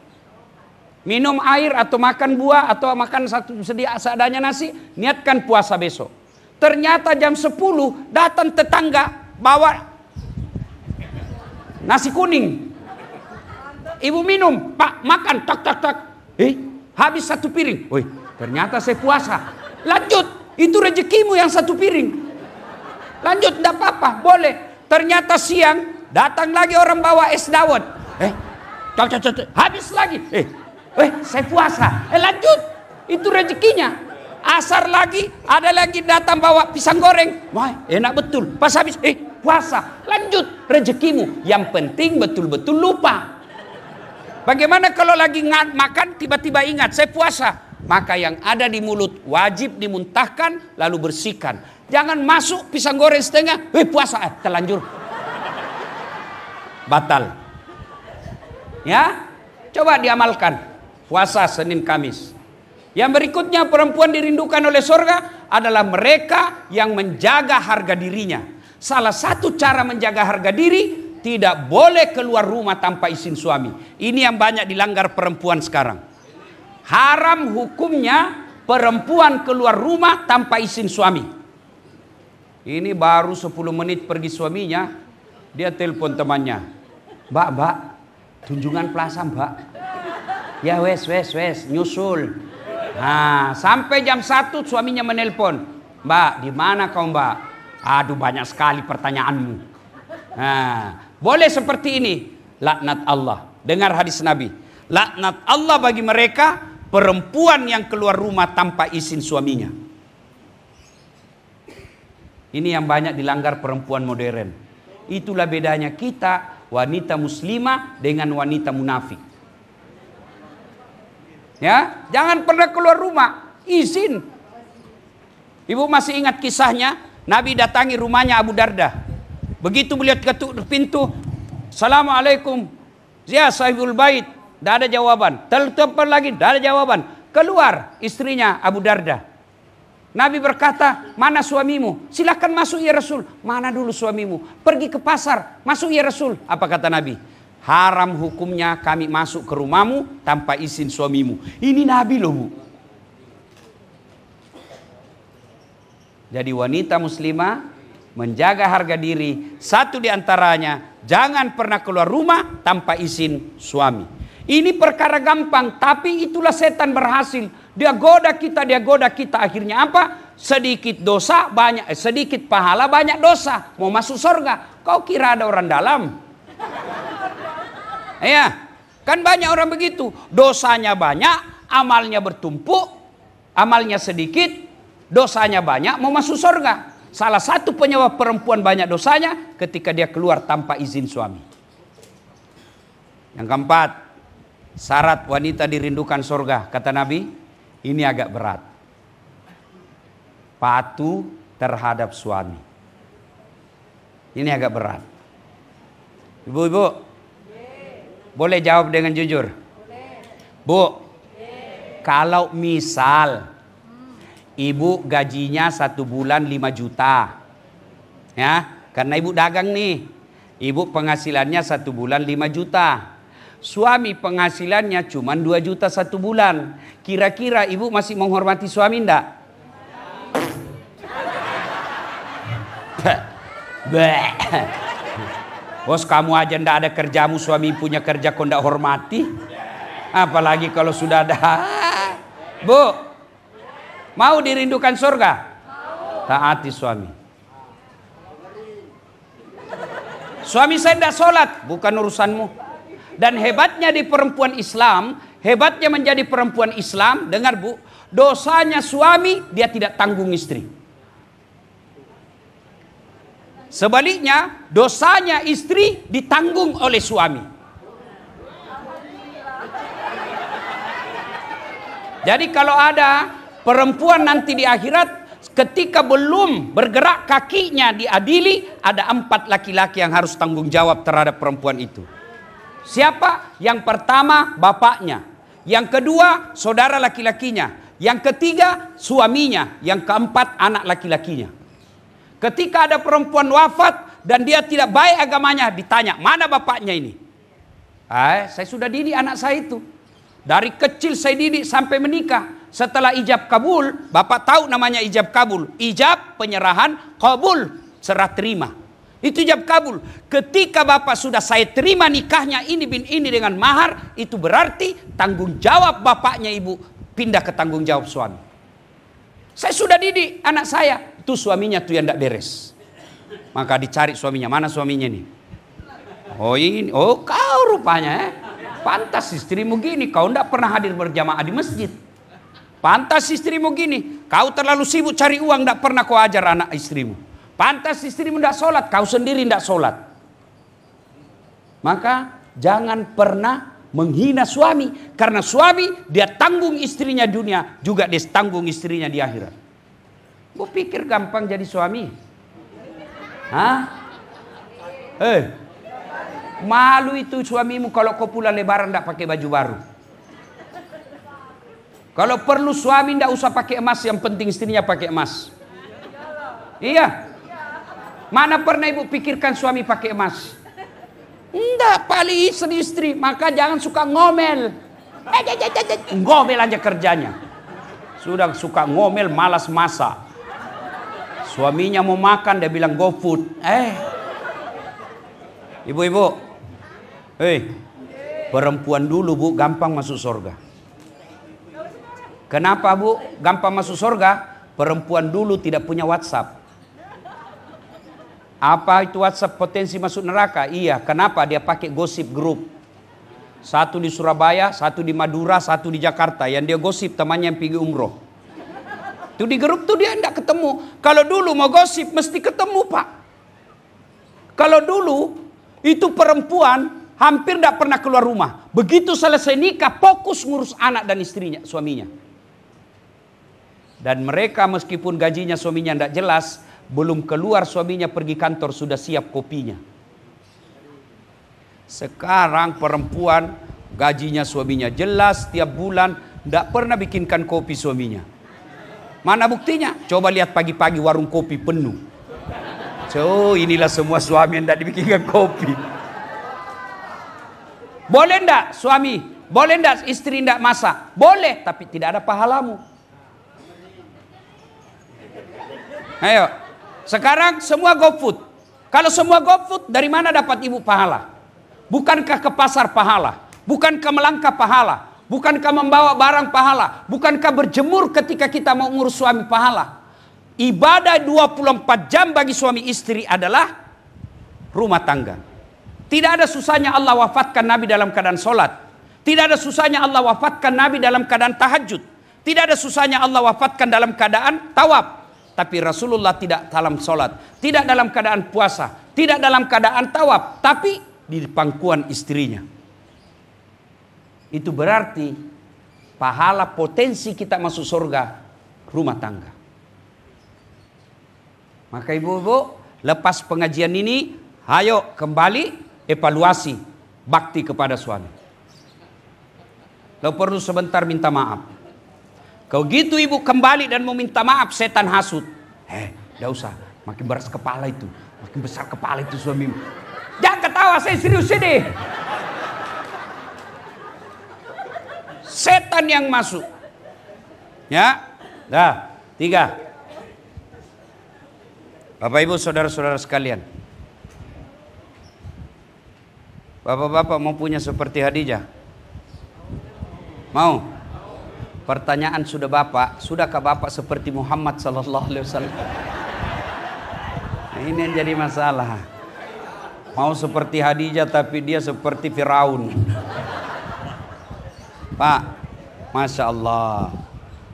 Speaker 1: Minum air atau makan buah atau makan seadanya nasi, niatkan puasa besok. Ternyata jam 10 datang tetangga bawa nasi kuning. Ibu minum, Pak makan, tak. Habis 1 piring. Woi, ternyata saya puasa. Lanjut, itu rezekimu yang 1 piring. Lanjut, tidak apa-apa, boleh. Ternyata siang datang lagi orang bawa es dawet. Habis lagi. Saya puasa. Lanjut, itu rezekinya. Asar lagi, ada lagi datang bawa pisang goreng. Wah, enak betul. Pas habis, puasa. Lanjut, rezekimu. Yang penting betul-betul lupa. Bagaimana kalau lagi makan tiba-tiba ingat saya puasa? Maka yang ada di mulut wajib dimuntahkan lalu bersihkan. Jangan masuk pisang goreng setengah, puasa, terlanjur. Batal. Ya, coba diamalkan. Puasa Senin Kamis. Yang berikutnya perempuan dirindukan oleh surga adalah mereka yang menjaga harga dirinya. Salah satu cara menjaga harga diri, tidak boleh keluar rumah tanpa izin suami. Ini yang banyak dilanggar perempuan sekarang. Haram hukumnya perempuan keluar rumah tanpa izin suami. Ini baru 10 menit pergi suaminya, dia telepon temannya. Mbak, tunjungan plaza Mbak. Ya wes, nyusul. Sampai jam 1 suaminya menelpon. Mbak, di mana kau Mbak? Aduh, banyak sekali pertanyaanmu. Boleh seperti ini. Laknat Allah. Dengar hadis Nabi. Laknat Allah bagi mereka perempuan yang keluar rumah tanpa izin suaminya. Ini yang banyak dilanggar perempuan modern. Itulah bedanya kita wanita muslimah dengan wanita munafik. Ya, jangan pernah keluar rumah, izin. Ibu masih ingat kisahnya? Nabi datangi rumahnya Abu Darda. Begitu beliau ketuk pintu, Assalamualaikum. Ya sahibul bait, tidak ada jawaban. Telepon lagi, tidak ada jawaban. Keluar istrinya Abu Darda. Nabi berkata, mana suamimu? Silakan masuk ya Rasul. Mana dulu suamimu? Pergi ke pasar, masuk ya Rasul. Apa kata Nabi? Haram hukumnya kami masuk ke rumahmu tanpa izin suamimu. Ini Nabi loh Bu. Jadi wanita muslimah menjaga harga diri. Satu diantaranya, jangan pernah keluar rumah tanpa izin suami. Ini perkara gampang, tapi itulah setan berhasil. Dia goda kita. Akhirnya apa? Sedikit dosa, sedikit pahala, banyak dosa. Mau masuk surga. Kau kira ada orang dalam? Ya, kan banyak orang begitu. Dosanya banyak, amalnya bertumpuk. Amalnya sedikit, dosanya banyak, mau masuk surga. Salah satu penyebab perempuan banyak dosanya ketika dia keluar tanpa izin suami. Yang keempat, syarat wanita dirindukan surga. Kata Nabi, ini agak berat. Patuh terhadap suami. Ini agak berat. Ibu-ibu, boleh jawab dengan jujur? Bu, kalau misal ibu gajinya 1 bulan 5 juta. Ya, karena ibu dagang nih. Ibu penghasilannya 1 bulan 5 juta. Suami penghasilannya cuma 2 juta 1 bulan. Kira-kira ibu masih menghormati suami enggak? Bos, kamu aja ndak ada kerjamu, suami punya kerja kau ndak hormati. Apalagi kalau sudah ada. Bu, mau dirindukan surga? Taati suami. Suami saya ndak sholat, bukan urusanmu. Dan hebatnya di perempuan Islam, hebatnya menjadi perempuan Islam, dengar bu, dosanya suami dia tidak tanggung istri. Sebaliknya, dosanya istri ditanggung oleh suami. Jadi kalau ada perempuan nanti di akhirat, ketika belum bergerak kakinya diadili, ada 4 laki-laki yang harus tanggung jawab terhadap perempuan itu. Siapa? Yang pertama bapaknya, yang kedua saudara laki-lakinya, yang ketiga suaminya, yang keempat anak laki-lakinya. Ketika ada perempuan wafat dan dia tidak baik agamanya, ditanya, mana bapaknya ini? Saya sudah didik anak saya itu. Dari kecil saya didik sampai menikah. Setelah ijab kabul, bapak tahu namanya ijab kabul. Ijab penyerahan, kabul serah terima. Itu ijab kabul. Ketika bapak sudah saya terima nikahnya ini bin ini dengan mahar, itu berarti tanggung jawab bapaknya ibu pindah ke tanggung jawab suami. Saya sudah didik anak saya. Itu suaminya tuh yang tidak beres. Maka dicari suaminya. Mana suaminya nih? Oh ini, oh kau rupanya pantas istrimu gini. Kau tidak pernah hadir berjamaah di masjid. Pantas istrimu gini. Kau terlalu sibuk cari uang, tidak pernah kau ajar anak istrimu. Pantas istrimu tidak sholat, kau sendiri tidak sholat. Maka jangan pernah menghina suami. Karena suami dia tanggung istrinya dunia, juga dia tanggung istrinya di akhirat. Gue pikir gampang jadi suami. Hah? Malu itu suamimu kalau kau pulang lebaran tidak pakai baju baru. Kalau perlu suami tidak usah pakai emas, yang penting istrinya pakai emas. Iya. Mana pernah ibu pikirkan suami pakai emas? Enggak, paling istri. Maka jangan suka ngomel. Ngomel aja kerjanya. Sudah suka ngomel, malas masak. Suaminya mau makan, dia bilang go food. Ibu-ibu, perempuan dulu bu gampang masuk surga. Kenapa bu gampang masuk surga? Perempuan dulu tidak punya WhatsApp. Apa itu WhatsApp potensi masuk neraka? Iya, kenapa? Dia pakai gosip grup. Satu di Surabaya, satu di Madura, satu di Jakarta. Yang dia gosip temannya yang pergi umroh. Itu di grup tuh dia tidak ketemu. Kalau dulu mau gosip mesti ketemu pak. Kalau dulu itu perempuan hampir tidak pernah keluar rumah. Begitu selesai nikah fokus ngurus anak dan istrinya, suaminya. Dan mereka meskipun gajinya suaminya tidak jelas, belum keluar suaminya pergi kantor sudah siap kopinya. Sekarang perempuan gajinya suaminya jelas tiap bulan, tidak pernah bikinkan kopi suaminya. Mana buktinya? Coba lihat pagi-pagi warung kopi penuh. Inilah semua suami yang tidak dibikinkan kopi. Boleh enggak suami? Boleh enggak istri enggak masak? Boleh, tapi tidak ada pahalamu. Ayo, sekarang semua GoFood. Kalau semua GoFood, dari mana dapat ibu pahala? Bukankah ke pasar pahala? Bukankah melangkah pahala? Bukankah membawa barang pahala? Bukankah berjemur ketika kita mau ngurus suami pahala? Ibadah 24 jam bagi suami istri adalah rumah tangga. Tidak ada susahnya Allah wafatkan Nabi dalam keadaan sholat. Tidak ada susahnya Allah wafatkan Nabi dalam keadaan tahajud. Tidak ada susahnya Allah wafatkan dalam keadaan tawaf. tapi Rasulullah tidak dalam sholat, tidak dalam keadaan puasa, tidak dalam keadaan tawaf, tapi di pangkuan istrinya. Itu berarti pahala potensi kita masuk surga rumah tangga. Maka ibu-ibu, lepas pengajian ini, ayo kembali evaluasi bakti kepada suami. Kalau perlu sebentar minta maaf. Kalau gitu ibu kembali dan mau minta maaf, setan hasut. Tidak usah, makin beras kepala itu, makin besar kepala itu suamimu. Jangan ketawa, saya serius ini. Setan yang masuk. Ya, dah, 3. Bapak ibu saudara-saudara sekalian. Bapak-bapak mau punya seperti Khadijah? Mau? Pertanyaan sudah Bapak, sudahkah Bapak seperti Muhammad sallallahu alaihi wasallam? Nah, ini yang jadi masalah. Mau seperti Khadijah tapi dia seperti Firaun. Pak, Masya Allah,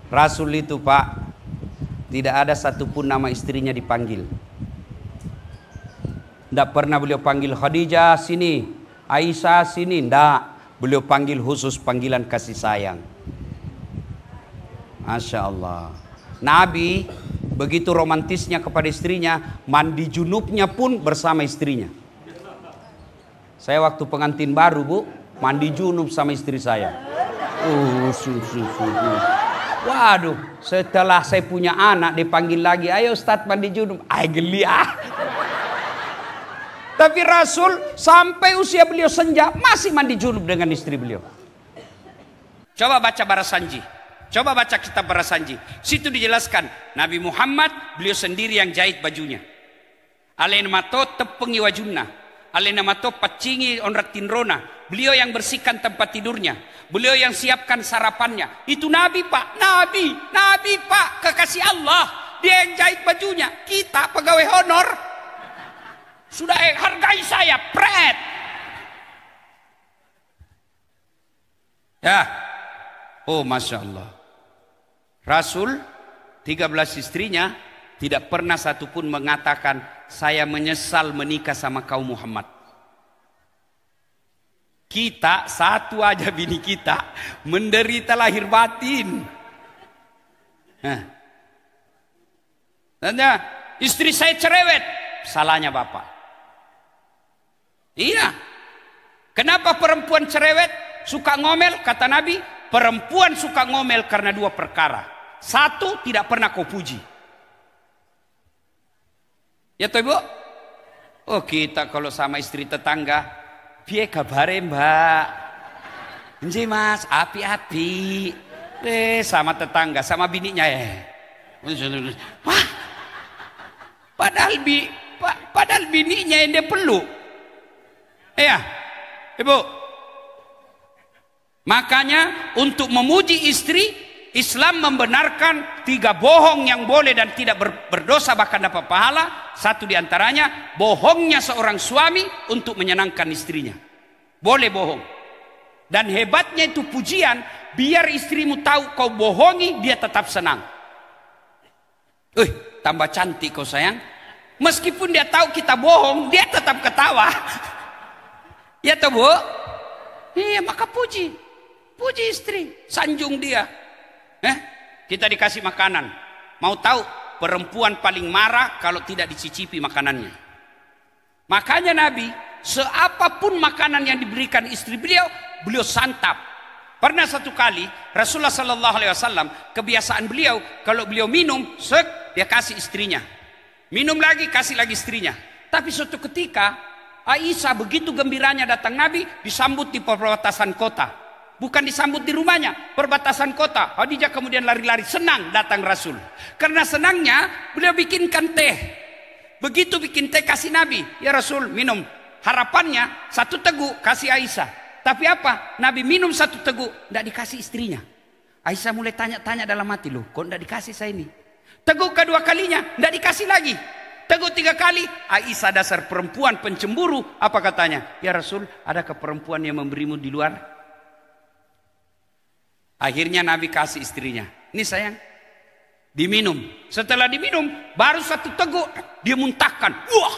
Speaker 1: Rasul itu Pak, tidak ada satupun nama istrinya dipanggil. Tidak pernah beliau panggil Khadijah sini, Aisyah sini, tidak. Beliau panggil khusus panggilan kasih sayang. Masya Allah. Nabi begitu romantisnya kepada istrinya, mandi junubnya pun bersama istrinya. Saya waktu pengantin baru Bu, mandi junub sama istri saya. Waduh, setelah saya punya anak dipanggil lagi, ayo Ustadz mandi junub. Geli ah. Tapi Rasul sampai usia beliau senja masih mandi junub dengan istri beliau. Coba baca Barasanji. Coba baca kitab Barasanji. Situ dijelaskan Nabi Muhammad beliau sendiri yang jahit bajunya. Alain mato tepengi wajumna. Alain mato pacingi onratin rona. Beliau yang bersihkan tempat tidurnya. Beliau yang siapkan sarapannya. Itu Nabi Pak. Nabi Pak. Kekasih Allah. Dia yang jahit bajunya. Kita pegawai honor. Sudah hargai saya. Pret. Ya. Oh Masya Allah. Rasul 13 istrinya tidak pernah satupun mengatakan saya menyesal menikah sama kau Muhammad. Kita satu aja bini kita menderita lahir batin. Tanya, istri saya cerewet, salahnya bapak. Iya. Kenapa perempuan cerewet suka ngomel? Kata Nabi, perempuan suka ngomel karena 2 perkara. 1, tidak pernah kau puji. Ya toh Ibu? Oh kita kalau sama istri tetangga, piye kabare Mbak? Nji Mas, api-api. Sama tetangga, sama bininya ya. Wah, padahal bininya yang dia peluk. Iya, Ibu. Makanya untuk memuji istri, Islam membenarkan 3 bohong yang boleh dan tidak berdosa bahkan dapat pahala. 1 diantaranya bohongnya seorang suami untuk menyenangkan istrinya. Boleh bohong. Dan hebatnya itu pujian, biar istrimu tahu kau bohongi, dia tetap senang. Tambah cantik kau sayang. Meskipun dia tahu kita bohong, dia tetap ketawa. Ya toh Bu? Iya, maka puji istri, sanjung dia. Kita dikasih makanan. Mau tahu perempuan paling marah kalau tidak dicicipi makanannya. Makanya Nabi, seapapun makanan yang diberikan istri beliau, beliau santap. Pernah satu kali Rasulullah Sallallahu Alaihi Wasallam, kebiasaan beliau kalau beliau minum, dia kasih istrinya. Minum lagi, kasih lagi istrinya. Tapi suatu ketika Aisyah begitu gembiranya datang Nabi, disambut di perbatasan kota. Bukan disambut di rumahnya, perbatasan kota. Khadijah kemudian lari-lari, senang datang Rasul. Karena senangnya beliau bikinkan teh. Begitu bikin teh kasih Nabi, ya Rasul minum. Harapannya 1 teguk kasih Aisyah. Tapi apa? Nabi minum 1 teguk, tidak dikasih istrinya. Aisyah mulai tanya-tanya dalam hati, loh kok tidak dikasih saya ini? Teguk kedua kalinya, tidak dikasih lagi. Teguk 3 kali, Aisyah dasar perempuan pencemburu. Apa katanya? Ya Rasul, adakah perempuan yang memberimu di luar? Akhirnya Nabi kasih istrinya. Ini sayang, Diminum. Setelah diminum, baru satu teguk dia muntahkan. Wah!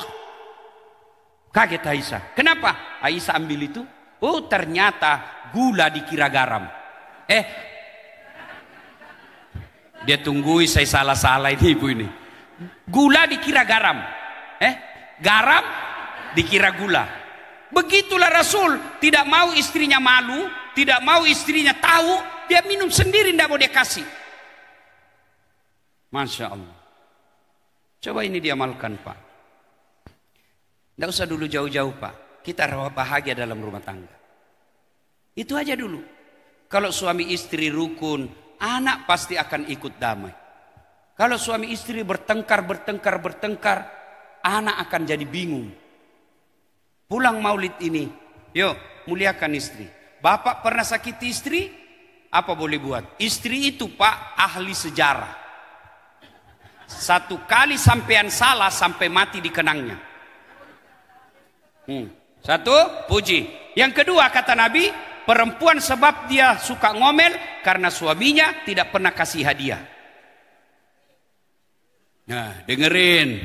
Speaker 1: Kaget Aisyah. Kenapa? Aisyah ambil itu. Oh, ternyata gula dikira garam. Dia tunggui saya salah-salah ini ibu ini. Gula dikira garam. Garam dikira gula. Begitulah Rasul. Tidak mau istrinya malu. Tidak mau istrinya tahu. Dia minum sendiri, tidak mau dia kasih. Masya Allah. Coba ini diamalkan Pak. Tidak usah dulu jauh-jauh Pak. Kita bahagia dalam rumah tangga. Itu aja dulu. Kalau suami istri rukun, anak pasti akan ikut damai. Kalau suami istri bertengkar, anak akan jadi bingung. Pulang maulid ini, yuk muliakan istri. Bapak pernah sakiti istri? Apa boleh buat? Istri itu Pak ahli sejarah. Satu kali sampean salah sampai mati dikenangnya. Satu, puji. Yang kedua kata Nabi, perempuan sebab dia suka ngomel karena suaminya tidak pernah kasih hadiah. Nah, dengerin.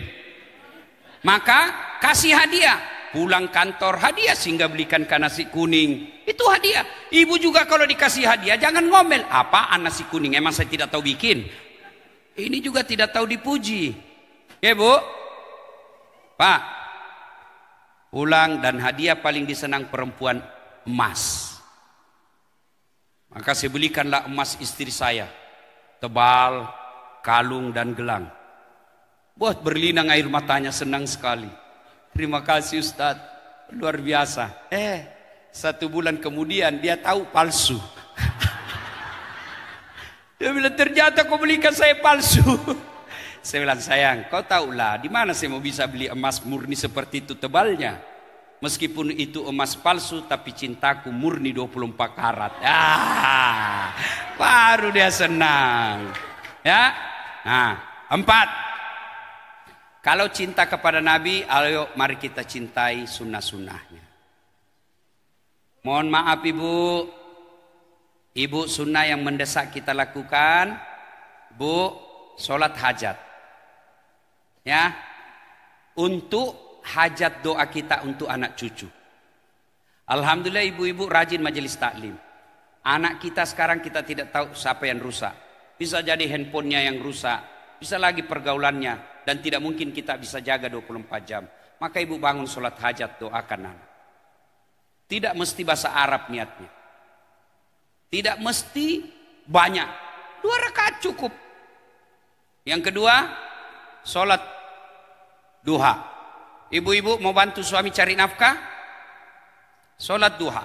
Speaker 1: Maka kasih hadiah. Pulang kantor hadiah sehingga belikan nasi kuning. Itu hadiah. Ibu juga kalau dikasih hadiah jangan ngomel. Apaan nasi kuning? Emang saya tidak tahu bikin? Ini juga tidak tahu dipuji. Ya Bu? Pak, pulang dan hadiah paling disenang perempuan emas. Maka saya belikanlah emas istri saya. Tebal, kalung dan gelang. Buat berlinang air matanya senang sekali. Terima kasih Ustaz. Luar biasa. 1 bulan kemudian dia tahu palsu. Dia bilang ternyata kau belikan saya palsu. Saya bilang sayang, kau tahulah di mana saya mau bisa beli emas murni seperti itu tebalnya. Meskipun itu emas palsu tapi cintaku murni 24 karat. Baru dia senang. Ya. Nah, 4. Kalau cinta kepada Nabi, ayo mari kita cintai sunnah-sunnahnya. Mohon maaf Ibu sunnah yang mendesak kita lakukan, Bu, sholat hajat. Ya, untuk hajat doa kita untuk anak cucu. Alhamdulillah ibu-ibu rajin majelis taklim. Anak kita sekarang kita tidak tahu siapa yang rusak. Bisa jadi handphonenya yang rusak, bisa lagi pergaulannya, dan tidak mungkin kita bisa jaga 24 jam. Maka ibu bangun sholat hajat, doakan anak. Tidak mesti bahasa Arab niatnya. Tidak mesti banyak. 2 rakaat cukup. Yang kedua, sholat duha. Ibu-ibu mau bantu suami cari nafkah? Sholat duha.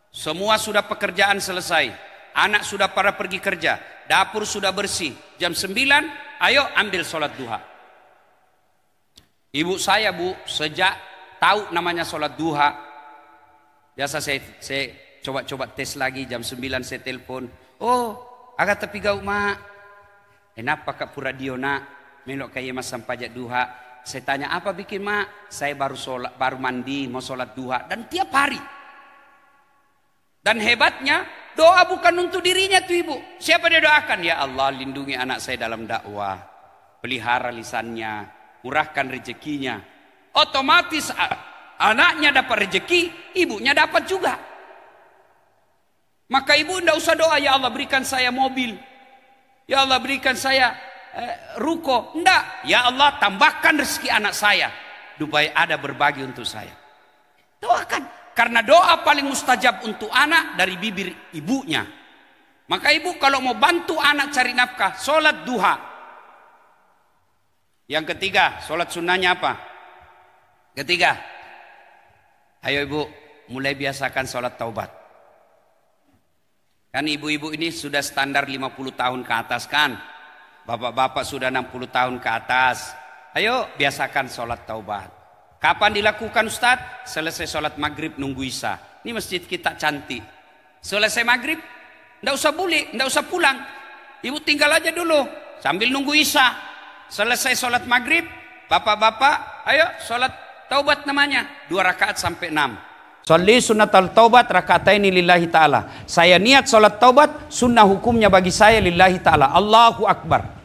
Speaker 1: Semua sudah pekerjaan selesai. Anak sudah pada pergi kerja. Dapur sudah bersih. Jam 9, ayo ambil sholat duha. Ibu saya Bu, sejak tahu namanya sholat duha, biasa saya coba tes lagi jam 9 saya telepon. Oh, agak tapi gau mak. Kenapa kak pura diona melok kayak mas sampajak duha. Saya tanya apa bikin mak? Saya baru mandi mau sholat duha dan tiap hari. Dan hebatnya doa bukan untuk dirinya tuh ibu. Siapa dia doakan? Ya Allah lindungi anak saya dalam dakwah, pelihara lisannya, murahkan rezekinya. Otomatis anaknya dapat rezeki, ibunya dapat juga. Maka ibu tidak usah doa, ya Allah berikan saya mobil, ya Allah berikan saya ruko. Tidak, ya Allah tambahkan rezeki anak saya supaya ada berbagi untuk saya. Doakan, karena doa paling mustajab untuk anak dari bibir ibunya. Maka ibu kalau mau bantu anak cari nafkah, sholat duha. Yang ketiga, sholat sunnahnya apa? Ketiga, ayo ibu mulai biasakan sholat taubat. Kan ibu-ibu ini sudah standar 50 tahun ke atas kan. Bapak-bapak sudah 60 tahun ke atas. Ayo biasakan sholat taubat. Kapan dilakukan Ustadz? Selesai sholat maghrib nunggu isya. Ini masjid kita cantik. Selesai maghrib, tidak usah tidak usah pulang. Ibu tinggal aja dulu sambil nunggu isya. Selesai sholat maghrib, bapak-bapak ayo sholat taubat namanya. 2 rakaat sampai 6. Sholli sunnatal taubat rakataini lillahi ta'ala. Saya niat sholat taubat, sunnah hukumnya bagi saya lillahi ta'ala. Allahu Akbar.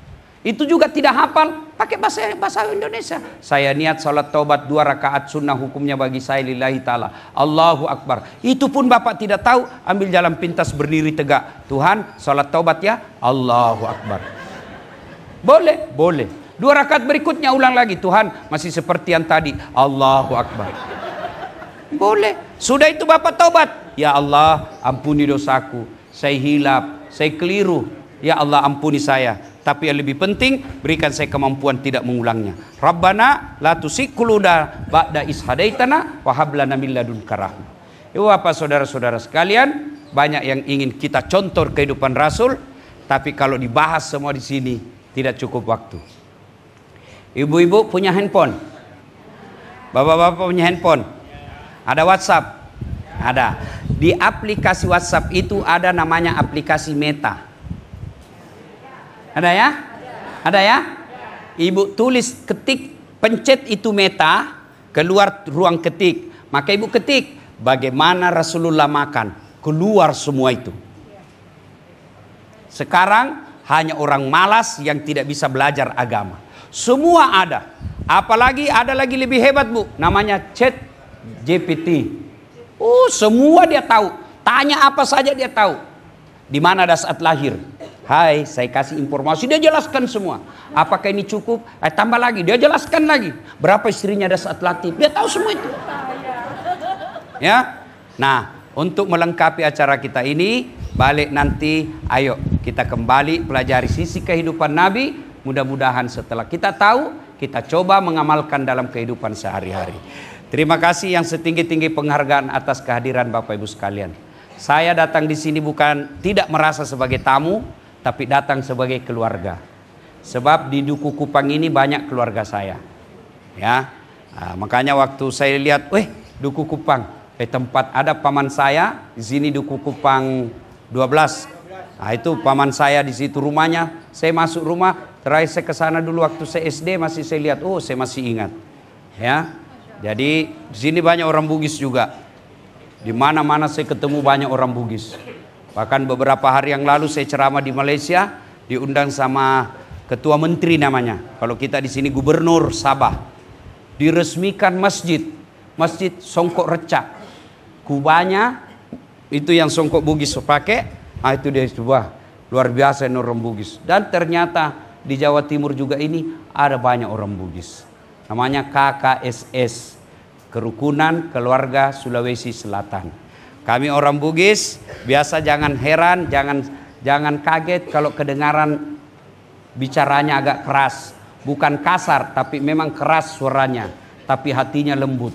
Speaker 1: Itu juga tidak hafal, pakai bahasa Indonesia. Saya niat salat taubat 2 rakaat sunnah, hukumnya bagi saya lillahi ta'ala. Allahu Akbar. Itu pun bapak tidak tahu, ambil jalan pintas berdiri tegak. Tuhan, salat taubat ya. Allahu Akbar. Boleh, boleh. 2 rakaat berikutnya ulang lagi. Tuhan, masih seperti yang tadi. Allahu Akbar. Boleh. Sudah itu bapak taubat. Ya Allah, ampuni dosaku. Saya hilap, saya keliru. Ya Allah, ampuni saya. Tapi yang lebih penting, berikan saya kemampuan tidak mengulangnya. Rabbana la tuzigh qulubana ba'da idh hadaitana wa hab lana min ladunka rahmah. Ibu bapak saudara-saudara sekalian, banyak yang ingin kita contoh kehidupan Rasul, tapi kalau dibahas semua di sini tidak cukup waktu. Ibu-ibu punya handphone? Bapak-bapak punya handphone? Ada WhatsApp? Ada. Di aplikasi WhatsApp itu ada namanya aplikasi Meta. Ada ya? Ada ya? Ibu tulis, ketik, pencet itu Meta, keluar ruang ketik. Maka ibu ketik, bagaimana Rasulullah makan. Keluar semua itu. Sekarang hanya orang malas yang tidak bisa belajar agama. Semua ada. Apalagi ada lagi lebih hebat bu, namanya Chat GPT. Oh, semua dia tahu. Tanya apa saja dia tahu. Di mana ada saat lahir. Hai, saya kasih informasi, dia jelaskan semua. Apakah ini cukup? Tambah lagi, dia jelaskan lagi. Berapa istrinya ada saat latih, dia tahu semua itu. Ya, nah untuk melengkapi acara kita ini, balik nanti, ayo kita kembali pelajari sisi kehidupan Nabi. Mudah-mudahan setelah kita tahu, kita coba mengamalkan dalam kehidupan sehari-hari. Terima kasih yang setinggi-tinggi penghargaan atas kehadiran Bapak Ibu sekalian. Saya datang di sini bukan tidak merasa sebagai tamu, tapi datang sebagai keluarga. Sebab di Duku Kupang ini banyak keluarga saya. Ya, nah, makanya waktu saya lihat, Duku Kupang, tempat ada paman saya di sini Duku Kupang 12. Nah, itu paman saya di situ rumahnya. Saya masuk rumah, terakhir saya ke sana dulu waktu saya SD, masih saya lihat, saya masih ingat. Ya, jadi di sini banyak orang Bugis juga. Di mana-mana saya ketemu banyak orang Bugis. Bahkan beberapa hari yang lalu saya ceramah di Malaysia, diundang sama ketua menteri namanya. Kalau kita di sini gubernur Sabah. Diresmikan masjid Songkok Recak. Kubahnya itu yang Songkok Bugis pakai. Nah, itu dia coba luar biasa orang Bugis. Dan ternyata di Jawa Timur juga ini ada banyak orang Bugis. Namanya KKSS, Kerukunan Keluarga Sulawesi Selatan. Kami orang Bugis, biasa jangan heran, jangan kaget kalau kedengaran bicaranya agak keras. Bukan kasar, tapi memang keras suaranya. Tapi hatinya lembut.